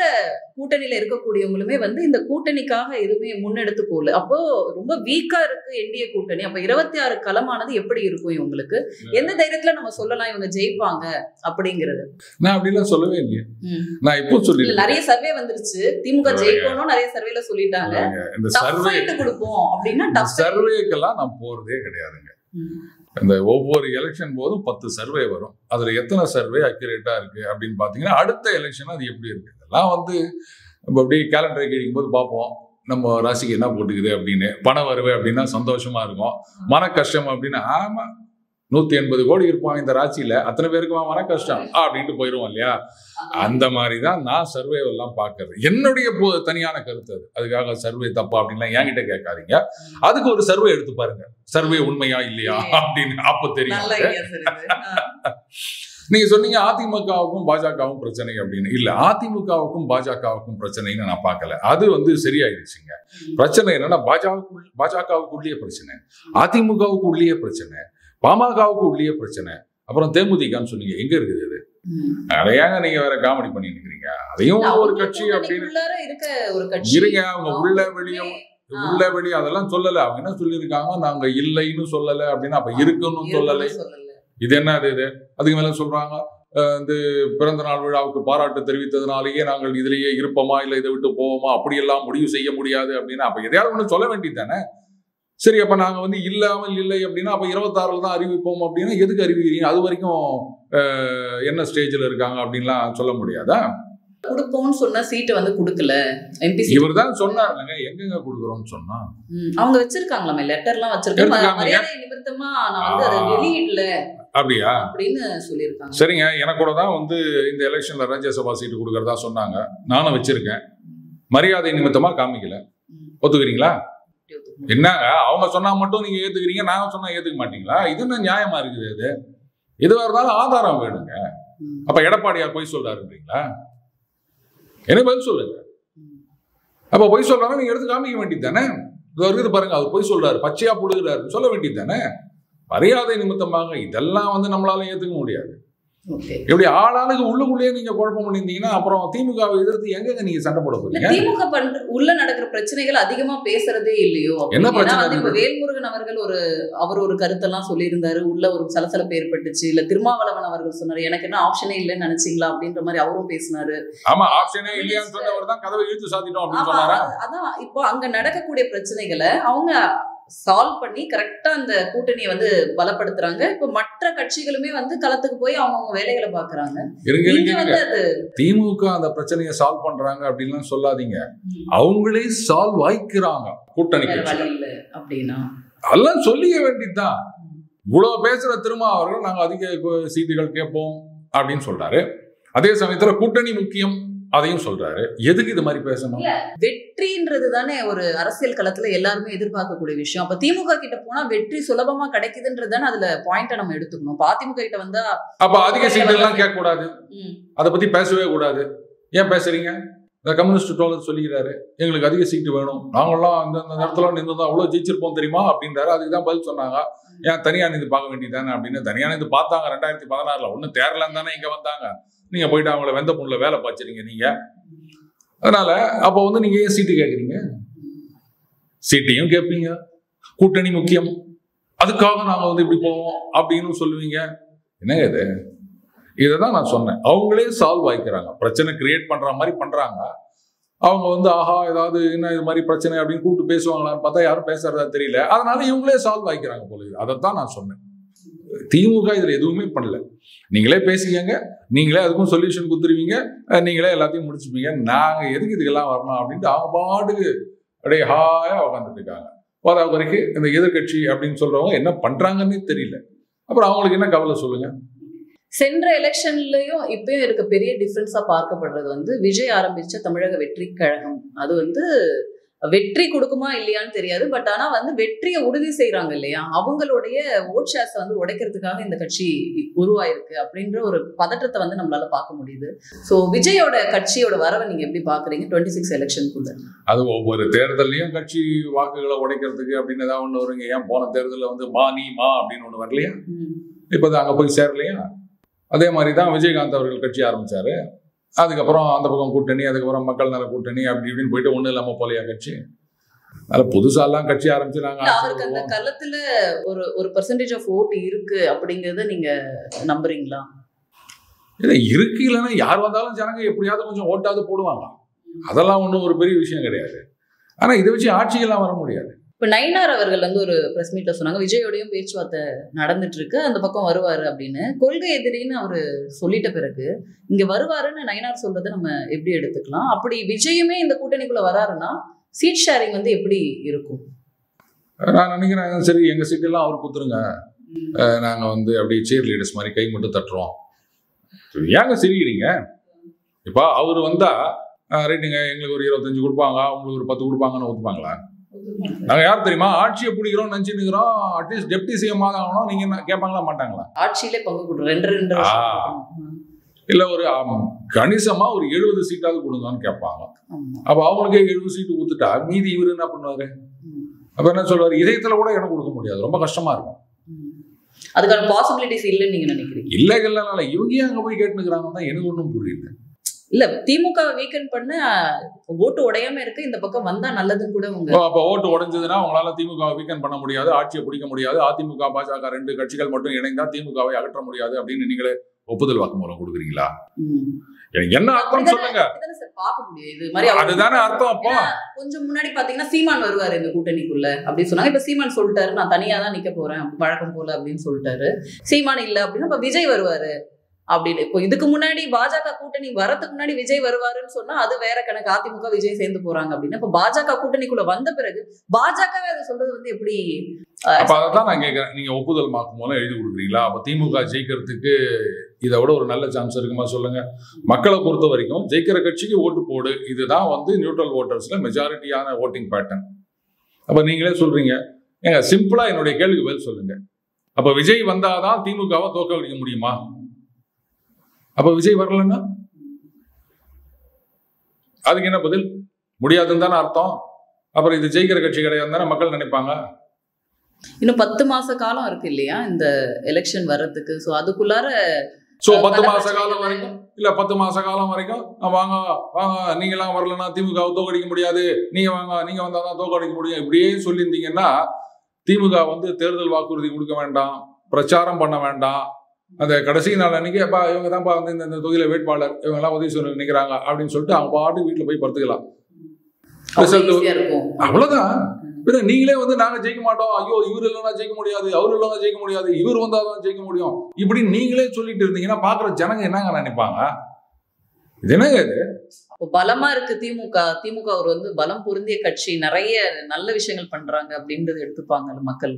Speaker 2: கூட்டணியில இருக்கக்கூடியவங்களுமே வந்து இந்த கூட்டணிக்காக எதுவுமே முன்னெடுத்து போகல. அப்போ ரொம்ப வீக்கா இருக்கு என்டிஏ கூட்டணி. அப்ப 26 களமானது எப்படி இருக்கும் இவங்களுக்கு? எந்த தைரியத்துல நம்ம சொல்லலாம் இவங்க ஜெயிப்பாங்க அப்படிங்கிறது?
Speaker 1: நான் அப்படிலாம் சொல்லவே இல்லையே. நான் இப்போ சொல்லி
Speaker 2: நிறைய சர்வே வந்துருச்சு, திமுக ஜெயிக்கணும் நிறைய சர்வேல சொல்லிட்டாங்க.
Speaker 1: இந்த சர்வே
Speaker 2: கொடுப்போம் அப்படின்னா
Speaker 1: சர்வேக்கெல்லாம் நான் போறதே கிடையாதுங்க. இந்த ஒவ்வொரு எலெக்ஷன் போதும் 10 சர்வே வரும். அதுல எத்தனை சர்வே அக்யூரேட்டா இருக்கு அப்படின்னு பாத்தீங்கன்னா அடுத்த எலெக்ஷன் அது எப்படி இருக்கு இதெல்லாம் வந்து நம்ம அப்படியே கேலண்டரை கேட்கும் போது பார்ப்போம் நம்ம ராசிக்கு என்ன போட்டுக்குது அப்படின்னு. பணம் வருவே அப்படின்னா சந்தோஷமா இருக்கும். மன கஷ்டம் அப்படின்னா ஆமா 180 கோடி இருப்பான் இந்த ராசியில, அத்தனை பேருக்கு மன கஷ்டம் அப்படின்ட்டு போயிடுவோம் இல்லையா? அந்த மாதிரிதான் நான் சர்வே எல்லாம் பாக்குறது. என்னுடைய தனியான கருத்து அது. அதுக்காக சர்வே தப்பா அப்படின்லாம் என்கிட்ட கேட்காதீங்க. அதுக்கு ஒரு சர்வே எடுத்து பாருங்க, சர்வே உண்மையா இல்லையா அப்படின்னு. அப்ப தெரியும். நீங்க சொன்னீங்க அதிமுகவுக்கும் பாஜகவும் பிரச்சனை அப்படின்னு. இல்ல, அதிமுகவுக்கும் பாஜகவுக்கும் பிரச்சனைன்னு நான் பார்க்கல. அது வந்து சரியாயிடுச்சுங்க. பிரச்சனை என்னன்னா பாஜகவுக்குள்ளேயே பிரச்சனை, அதிமுகவுக்கு உள்ளே பிரச்சனை, பாமகவுக்கு உள்ளே பிரச்சனை, அப்புறம் தேமுதிகன்னு சொன்னீங்க. எங்க இருக்குது அது? அதையாங்க நீங்க வேற காமெடி பண்ணிட்டு இருக்கீங்க. அதையும் ஒரு கட்சி அப்படின்னு இருங்க. அவங்க உள்ள வெளியே அதெல்லாம் சொல்லல. அவங்க என்ன சொல்லியிருக்காங்க, நாங்க இல்லைன்னு சொல்லல அப்படின்னா அப்ப இருக்குன்னு சொல்லலை. இது என்ன இது? அதுக்கு மேல சொல்றாங்க இந்த பிறந்த நாள் விழாவுக்கு பாராட்டு தெரிவித்ததுனாலேயே நாங்கள் இதுலயே இருப்போமா இல்ல இதை விட்டு போவோமா அப்படியெல்லாம் முடிவு செய்ய முடியாது அப்படின்னா அப்ப எதையாவது ஒண்ணு சொல்ல வேண்டியது தானே? சரி, அப்ப நாங்க வந்து இல்லாமல் இல்லை அப்படின்னா அப்ப 26 தான் அறிவிப்போம் அப்படின்னா எதுக்கு அறிவிக்கிறீங்க? அது வரைக்கும் என்ன ஸ்டேஜ்ல இருக்காங்க அப்படின்லாம் சொல்ல முடியாதா?
Speaker 2: கொடுப்போம்னு சொன்னா சீட்டை வந்து கொடுக்கல.
Speaker 1: இவர் தான் சொன்னாருங்க, எங்கெங்க கொடுக்குறோம்னு சொன்னா
Speaker 2: அவங்க வச்சிருக்காங்களாமே, லெட்டர்லாம் வச்சிருக்காங்க. நிமித்தமா நான் வந்து அதை வெளியிடல
Speaker 1: அப்படியா
Speaker 2: அப்படின்னு சொல்லியிருக்காங்க.
Speaker 1: சரிங்க, எனக்கு கூட தான் வந்து இந்த எலெக்ஷன்ல ராஜ்யசபா சீட்டு கொடுக்கறதா சொன்னாங்க. நானும் வச்சிருக்கேன். மரியாதை நிமித்தமா காமிக்கல. ஒத்துக்கிறீங்களா? என்னங்க அவங்க சொன்னா மட்டும் நீங்க ஏத்துக்கிறீங்க, நாங்க சொன்னா ஏத்துக்க மாட்டீங்களா? இது என்ன நியாயமா இருக்குது? எதுவா இருந்தாலும் ஆதாரம் வேணுங்க. அப்ப எடப்பாடியார் பொய் சொல்றாருன்றீங்களா? எனக்கு பதில் சொல்லுங்க. அப்ப பொய் சொல்றாரு நீங்க எடுத்து காமிக்க வேண்டியது தானே? இது பாருங்க, அவர் பொய் சொல்றாரு, பச்சையா புடுகிறாரு சொல்ல வேண்டியது தானே? மரியாதை நிமித்தமாக இதெல்லாம் வந்து நம்மளால ஏத்துக்க முடியாது. எப்படி ஆளாளுக்கு உள்ளுக்குள்ளேயே நீங்க குழப்பம் பண்ணிருந்தீங்கன்னா அப்புறம் திமுகவை எதிர்த்து எங்க நீங்க சண்டை போட போறீங்க?
Speaker 2: திமுக உள்ள நடக்கிற பிரச்சனைகள் அதிகமா பேசுறதே இல்லையோ?
Speaker 1: என்ன பிரச்சனை?
Speaker 2: வேல்முருகன் அவர்கள் அவர் ஒரு கருத்தெல்லாம் சொல்லியிருந்தாரு, உள்ள ஒரு சலசலப்பு ஏற்பட்டுச்சு. இல்ல திருமாவளவன் அவர்கள் சொன்னாரு எனக்கு என்ன ஆப்ஷனே இல்லைன்னு நினைச்சீங்களா அப்படின்ற மாதிரி அவரும் பேசினாரு.
Speaker 1: ஆமா, ஆப்ஷனே இல்லையான்னு சொன்னவர் தான் கதவை இழுத்து சாத்திட்டோம் அப்படின்னு சொன்னாரா?
Speaker 2: அதான் இப்போ அங்க நடக்கக்கூடிய பிரச்சனைகளை அவங்க சால்வ் பண்ணி கரெக்டா அந்த கூட்டணியை வந்து பலப்படுத்துறாங்க. இப்ப மற்ற கட்சிகளுமே வந்து களத்துக்கு போய் அவங்க வேலைகளை பாக்குறாங்க.
Speaker 1: திமுக அந்த பிரச்சனையை சால்வ் பண்றாங்க அப்படின்லாம் சொல்லாதீங்க, அவங்களே சால்வ் ஆயிக்கிறாங்க கூட்டணி
Speaker 2: அப்படின்னா
Speaker 1: எல்லாம் சொல்லிக்க வேண்டியதுதான். இவ்வளவு பேசுற திருமாவர்கள் நாங்க அதிக சீட்டுகள் கேட்போம் அப்படின்னு சொல்றாரு. அதே சமயத்துல கூட்டணி முக்கியம் அதையும் சொல்றாரு. எதுக்கு இது மாதிரி பேசணும்?
Speaker 2: வெற்றின்றது தானே ஒரு அரசியல் களத்துல எல்லாருமே எதிர்பார்க்கக்கூடிய விஷயம். அப்ப திமுக கிட்ட போனா வெற்றி சுலபமா கிடைக்குதுன்றது தானே அதுல பாயிண்ட நம்ம எடுத்துக்கணும். அதிமுக கிட்ட வந்தா
Speaker 1: அப்ப அதிக சீட்டு எல்லாம் கேட்க கூடாது, அதை பத்தி பேசவே கூடாது. ஏன் பேசுறீங்க? இந்த கம்யூனிஸ்ட் தோழர் சொல்லிக்கிறாரு எங்களுக்கு அதிக சீட்டு வேணும், நாங்கெல்லாம் அந்த நேரத்துல நின்று அவ்வளவு ஜெயிச்சிருப்போம் தெரியுமா அப்படின்றாரு. அதுக்குதான் பதில் சொன்னாங்க, ஏன் தனியா நின்று பார்க்க வேண்டியதானே அப்படின்னு. தனியா நின்று பார்த்தாங்க 2016 ஒன்னும் தேரலன்னு தானே இங்க வந்தாங்க. நீங்க போயிட்டு அவங்கள வெந்த பொண்ணுல வேலை பார்த்துறீங்க நீங்க. அதனால அப்ப வந்து நீங்க ஏன் சீட்டு கேட்குறீங்க? சீட்டையும் கேட்பீங்க, கூட்டணி முக்கியம், அதுக்காக நாங்க வந்து இப்படி போவோம் அப்படின்னு சொல்லுவீங்க. என்னங்க இது? இதைதான் நான் சொன்னேன், அவங்களே சால்வ் ஆயிக்கிறாங்க. பிரச்சனை கிரியேட் பண்ற மாதிரி பண்றாங்க. அவங்க வந்து ஆஹா ஏதாவது என்ன இது மாதிரி பிரச்சனை அப்படின்னு கூப்பிட்டு பேசுவாங்களான்னு பார்த்தா யாரும் பேசுறதா தெரியல. அதனால இவங்களே சால்வ் ஆயிக்கிறாங்க போல. அதைத்தான் நான் சொன்னேன். திமுக இதுல எதுவுமே பண்ணல. நீங்களே பேசிக்கங்க, நீங்களே அதுக்கும் சொல்யூஷன் கொடுத்துருவீங்க, நீங்களே எல்லாத்தையும் முடிச்சுப்பீங்க. நாங்க எதுக்கு இதுக்கெல்லாம் வரணும் அப்படின்ட்டு அவங்க பாட்டுக்கு அப்படியே ஹாயா உட்காந்துட்டு இருக்காங்க. வர வரைக்கும் இந்த எதிர்கட்சி அப்படின்னு சொல்றவங்க என்ன பண்றாங்கன்னு தெரியல. அப்புறம் அவங்களுக்கு என்ன கவலை சொல்லுங்க?
Speaker 2: சென்ற எலெக்ஷன்லயும் இப்பயும் இருக்க பெரிய டிஃபரன்ஸா பார்க்கப்படுறது வந்து விஜய் ஆரம்பிச்ச தமிழக வெற்றி கழகம். அது வந்து வெற்றி கொடுக்குமா இல்லையான்னு தெரியாது. பட் ஆனா வந்து வெற்றியை உறுதி செய்யறாங்க இல்லையா, அவங்களுடைய ஓட் ஷேர்ஸ் வந்து உடைக்கிறதுக்காக இந்த கட்சி உருவாயிருக்கு அப்படின்ற ஒரு பதற்றத்தை வந்து நம்மளால பார்க்க முடியுது. ஸோ விஜயோட கட்சியோட வரவை நீங்க எப்படி பாக்குறீங்க 26 எலெக்ஷனுக்குள்ள?
Speaker 1: அது ஒவ்வொரு தேர்தலையும் கட்சி வாக்குகளை உடைக்கிறதுக்கு அப்படின்னு ஏதாவது ஒண்ணு வருங்க. ஏன் போன தேர்தலில் வந்து மா அப்படின்னு ஒண்ணு வரலையா? இப்போதான் அங்க போய் சேரலையா? அதே மாதிரி தான் விஜயகாந்த் அவர்கள் கட்சி ஆரம்பிச்சாரு. அதுக்கப்புறம் அந்த பக்கம் கூட்டணி, அதுக்கப்புறம் மக்கள் நல கூட்டணி, அப்படி இப்படின்னு போயிட்டு ஒன்றும் இல்லாமல் போலையா கட்சி. அதனால புதுசாலாம் கட்சி ஆரம்பிச்சு நாங்கள்
Speaker 2: அவருக்கு அந்த களத்துல ஒரு பெர்சன்டேஜ் ஆஃப் ஓட் இருக்கு அப்படிங்கறத நீங்க நம்புறீங்களா?
Speaker 1: இல்லை இருக்கு, இல்லைன்னா யார் வந்தாலும் ஜனங்க எப்படியாவது கொஞ்சம் ஓட்டாவது போடுவாங்க. அதெல்லாம் ஒன்றும் ஒரு பெரிய விஷயம் கிடையாது. ஆனால் இதை வச்சு ஆட்சியெல்லாம் வர முடியாது.
Speaker 2: இப்போ நயினார் அவர்கள் வந்து ஒரு பிரஸ் மீட்ல சொன்னாங்க, விஜயோடையும் பேச்சுவார்த்தை நடந்துட்டு இருக்கு, அந்த பக்கம் வருவாரு அப்படின்னு. கொள்கை எதிரின்னு அவரு சொல்லிட்ட பிறகு இங்க வருவாருன்னு நயினார் சொல்றதை நம்ம எப்படி எடுத்துக்கலாம்? அப்படி விஜயுமே இந்த கூட்டணிக்குள்ள வராருன்னா சீட் ஷேரிங் வந்து எப்படி இருக்கும்?
Speaker 1: நான் நினைக்கிறேன், சரி எங்க சீட்டெல்லாம் அவர் கொடுத்துருங்க, நாங்க வந்து அப்படியே சேர் லீடர்ஸ் மாதிரி கை மட்டும் தட்டுறோம். ஏங்க சிரிக்கிறீங்க? இப்போ அவர் வந்தா ரைட்டுங்க, எங்களுக்கு ஒரு 25 கொடுப்பாங்க, அவங்களுக்கு ஒரு 10 கொடுப்பாங்கன்னு ஒத்துப்பாங்களா? நாங்க யார் தெரியுமா, ஆட்சியை பிடிக்கிறோம் நினைச்சு நிக்கிறோம், அட்லீஸ்ட் டெப்டி சிஎம் ஆகணும் நீங்க என்ன கேட்பாங்களா மாட்டாங்களா?
Speaker 2: ஆட்சியிலே பங்கு கொடுறோம்
Speaker 1: இல்ல ஒரு கணிசமா ஒரு 70 சீட்டாவது கொடுங்கன்னு கேட்பாங்க. அப்ப அவங்களுக்கே 70 சீட்டு கொடுத்துட்டா மீதி இவரு என்ன பண்ணுவாரு? அப்ப என்ன சொல்லுவாரு, இதயத்துல கூட இடம் கொடுக்க முடியாது, ரொம்ப கஷ்டமா இருக்கும்.
Speaker 2: அதுக்கான பாசிபிலிட்டிஸ் இல்லைன்னு நீங்க நினைக்கிறீங்க?
Speaker 1: இல்ல இவங்க அங்க போய் கேட்டுக்கிறாங்க தான் எனக்கு ஒன்றும் புரியல.
Speaker 2: இல்ல திமுக வீக்கெண்ட் பண்ண ஓட்டு உடையாம இருக்கு, இந்த பக்கம் வந்தா நல்லதுன்னு கூட உங்க.
Speaker 1: அப்ப ஓட்டு உடைஞ்சதுன்னா உங்களால திமுக வீக்கெண்ட் பண்ண முடியாது, ஆட்சியை பிடிக்க முடியாது, அதிமுக பாஜக 2 கட்சிகள் மட்டும் இணைந்தா திமுகவை அகற்ற முடியாது அப்படின்னு நீங்களே ஒப்புதல் வாக்குமூலம் கொடுக்குறீங்களா? என்ன அர்த்தம் சொல்லுங்க.
Speaker 2: பார்க்க முடியும் இது மாதிரி.
Speaker 1: அதுதானே அர்த்தம். அப்போ
Speaker 2: கொஞ்சம் முன்னாடி பாத்தீங்கன்னா சீமான் வருவாரு இந்த கூட்டணிக்குள்ள அப்படின்னு சொன்னாங்க. இப்ப சீமான் சொல்லிட்டாரு, நான் தனியா தான் நிக்க போறேன் வழக்கம் போல அப்படின்னு சொல்லிட்டாரு. சீமான் இல்ல அப்படின்னா இப்ப விஜய் வருவாரு அப்படின்னு. இப்போ இதுக்கு முன்னாடி பாஜக கூட்டணி வரதுக்கு முன்னாடி விஜய் வருவாருன்னு சொன்னா அது வேற கணக்கு, அதிமுக விஜய் சேர்ந்து போறாங்க அப்படின்னு. இப்ப பாஜக கூட்டணிக்குள்ள வந்த பிறகு பாஜகவே அதை சொல்றது வந்து எப்படி?
Speaker 1: அப்ப அதான் நான் கேட்கிறேன், நீங்க ஒப்புதல் வாக்கு மூலம் எழுதி கொடுக்குறீங்களா? அப்ப திமுக ஜெயிக்கிறதுக்கு இதை விட ஒரு நல்ல சான்ஸ் இருக்குமா சொல்லுங்க? மக்களை பொறுத்த வரைக்கும் ஜெயிக்கிற கட்சிக்கு ஓட்டு போடு, இதுதான் வந்து நியூட்ரல் ஓட்டர்ஸ்ல மெஜாரிட்டியான ஓட்டிங் பேட்டர்ன். அப்ப நீங்களே சொல்றீங்க, ஏங்க சிம்பிளா என்னுடைய கேள்விக்கு பதில் சொல்லுங்க. அப்ப விஜய் வந்தாதான் திமுகவை தோற்கடிக்க முடியுமா? அப்ப விஜய் வரலன்னா அதுக்கு என்ன பதில்? முடியாதுன்னு தானே அர்த்தம். அப்புறம் இது ஜெயிக்கிற கட்சி கிடையாது தானே மக்கள் நினைப்பாங்க.
Speaker 2: இன்னும் 10 மாச காலம் இருக்கு இல்லையா இந்த எலெக்ஷன் வர்றதுக்கு. சோ அதுக்குள்ளார
Speaker 1: 10 மாச காலம் வரைக்கும் இல்ல 10 மாச காலம் வரைக்கும் வாங்க வாங்க நீங்க எல்லாம் வரலன்னா திமுக தோக்கடிக்க முடியாது, நீங்க வாங்க நீங்க வந்தாதான் தோக்கடிக்க முடியும் இப்படியே சொல்லியிருந்தீங்கன்னா திமுக வந்து தேர்தல் வாக்குறுதி கொடுக்க வேண்டாம், பிரச்சாரம் பண்ண வேண்டாம், அந்த கடைசி நாள் அன்னைக்கு அப்பா இவங்க தான்ப்பா வந்து இந்த தொகுதியில வேட்பாளர், இவங்க எல்லாம் உதவி செய்ய நினைக்கிறாங்க அப்படின்னு சொல்லிட்டு அவங்க பாட்டு வீட்டுல போய் படுத்துக்கலாம். அவ்வளவுதான். நீங்களே வந்து நாங்க ஜெயிக்க மாட்டோம், ஐயோ இவர் இல்லைன்னா ஜெயிக்க முடியாது, அவரு இல்லைன்னா ஜெயிக்க முடியாது, இவர் வந்தாதான் ஜெயிக்க முடியும் இப்படி நீங்களே சொல்லிட்டு இருந்தீங்கன்னா பாக்குற ஜனங்க என்னங்க நினைப்பாங்க? இது என்னங்க இது?
Speaker 2: பலமா இருக்கு திமுக ஒரு வந்து பலம் பொருந்திய கட்சி, நிறைய நல்ல விஷயங்கள் பண்றாங்க அப்படின்றது எடுத்துப்பாங்க மக்கள்.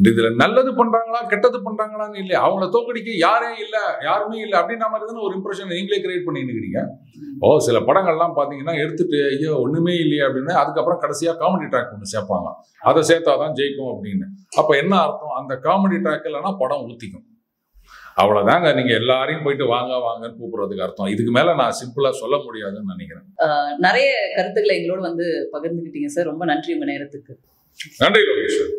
Speaker 1: இதுல நல்லது பண்றாங்களா கெட்டது பண்றாங்களான்னு இல்லையா, அவங்கள தோக்கடிக்க யாருமே இல்லை அப்படின்ற மாதிரி தானே ஒரு இம்ப்ரெஷன் நீங்களே கிரியேட் பண்ணி நிக்கிறீங்க. சில படங்கள்லாம் பாத்தீங்கன்னா எடுத்துட்டு ஐயோ ஒண்ணுமே இல்லையே அப்படின்னு அதுக்கப்புறம் கடைசியா காமெடி ட்ராக் ஒன்று சேர்ப்பாங்க, அதை சேர்த்தாதான் ஜெயிக்கும் அப்படின்னு. அப்ப என்ன அர்த்தம்? அந்த காமெடி ட்ராக் இல்லைன்னா படம் ஊத்திக்கும், அவ்வளவுதாங்க. நீங்க எல்லாரையும் போயிட்டு வாங்க வாங்கன்னு கூப்பிடுறதுக்கு அர்த்தம். இதுக்கு மேல நான் சிம்பிளா சொல்ல முடியாதுன்னு நினைக்கிறேன்.
Speaker 2: நிறைய கருத்துக்களை எங்களோட வந்து பகிர்ந்துக்கிட்டீங்க சார், ரொம்ப நன்றி உங்க நேரத்துக்கு.
Speaker 1: நன்றி லோகேஸ்வர்.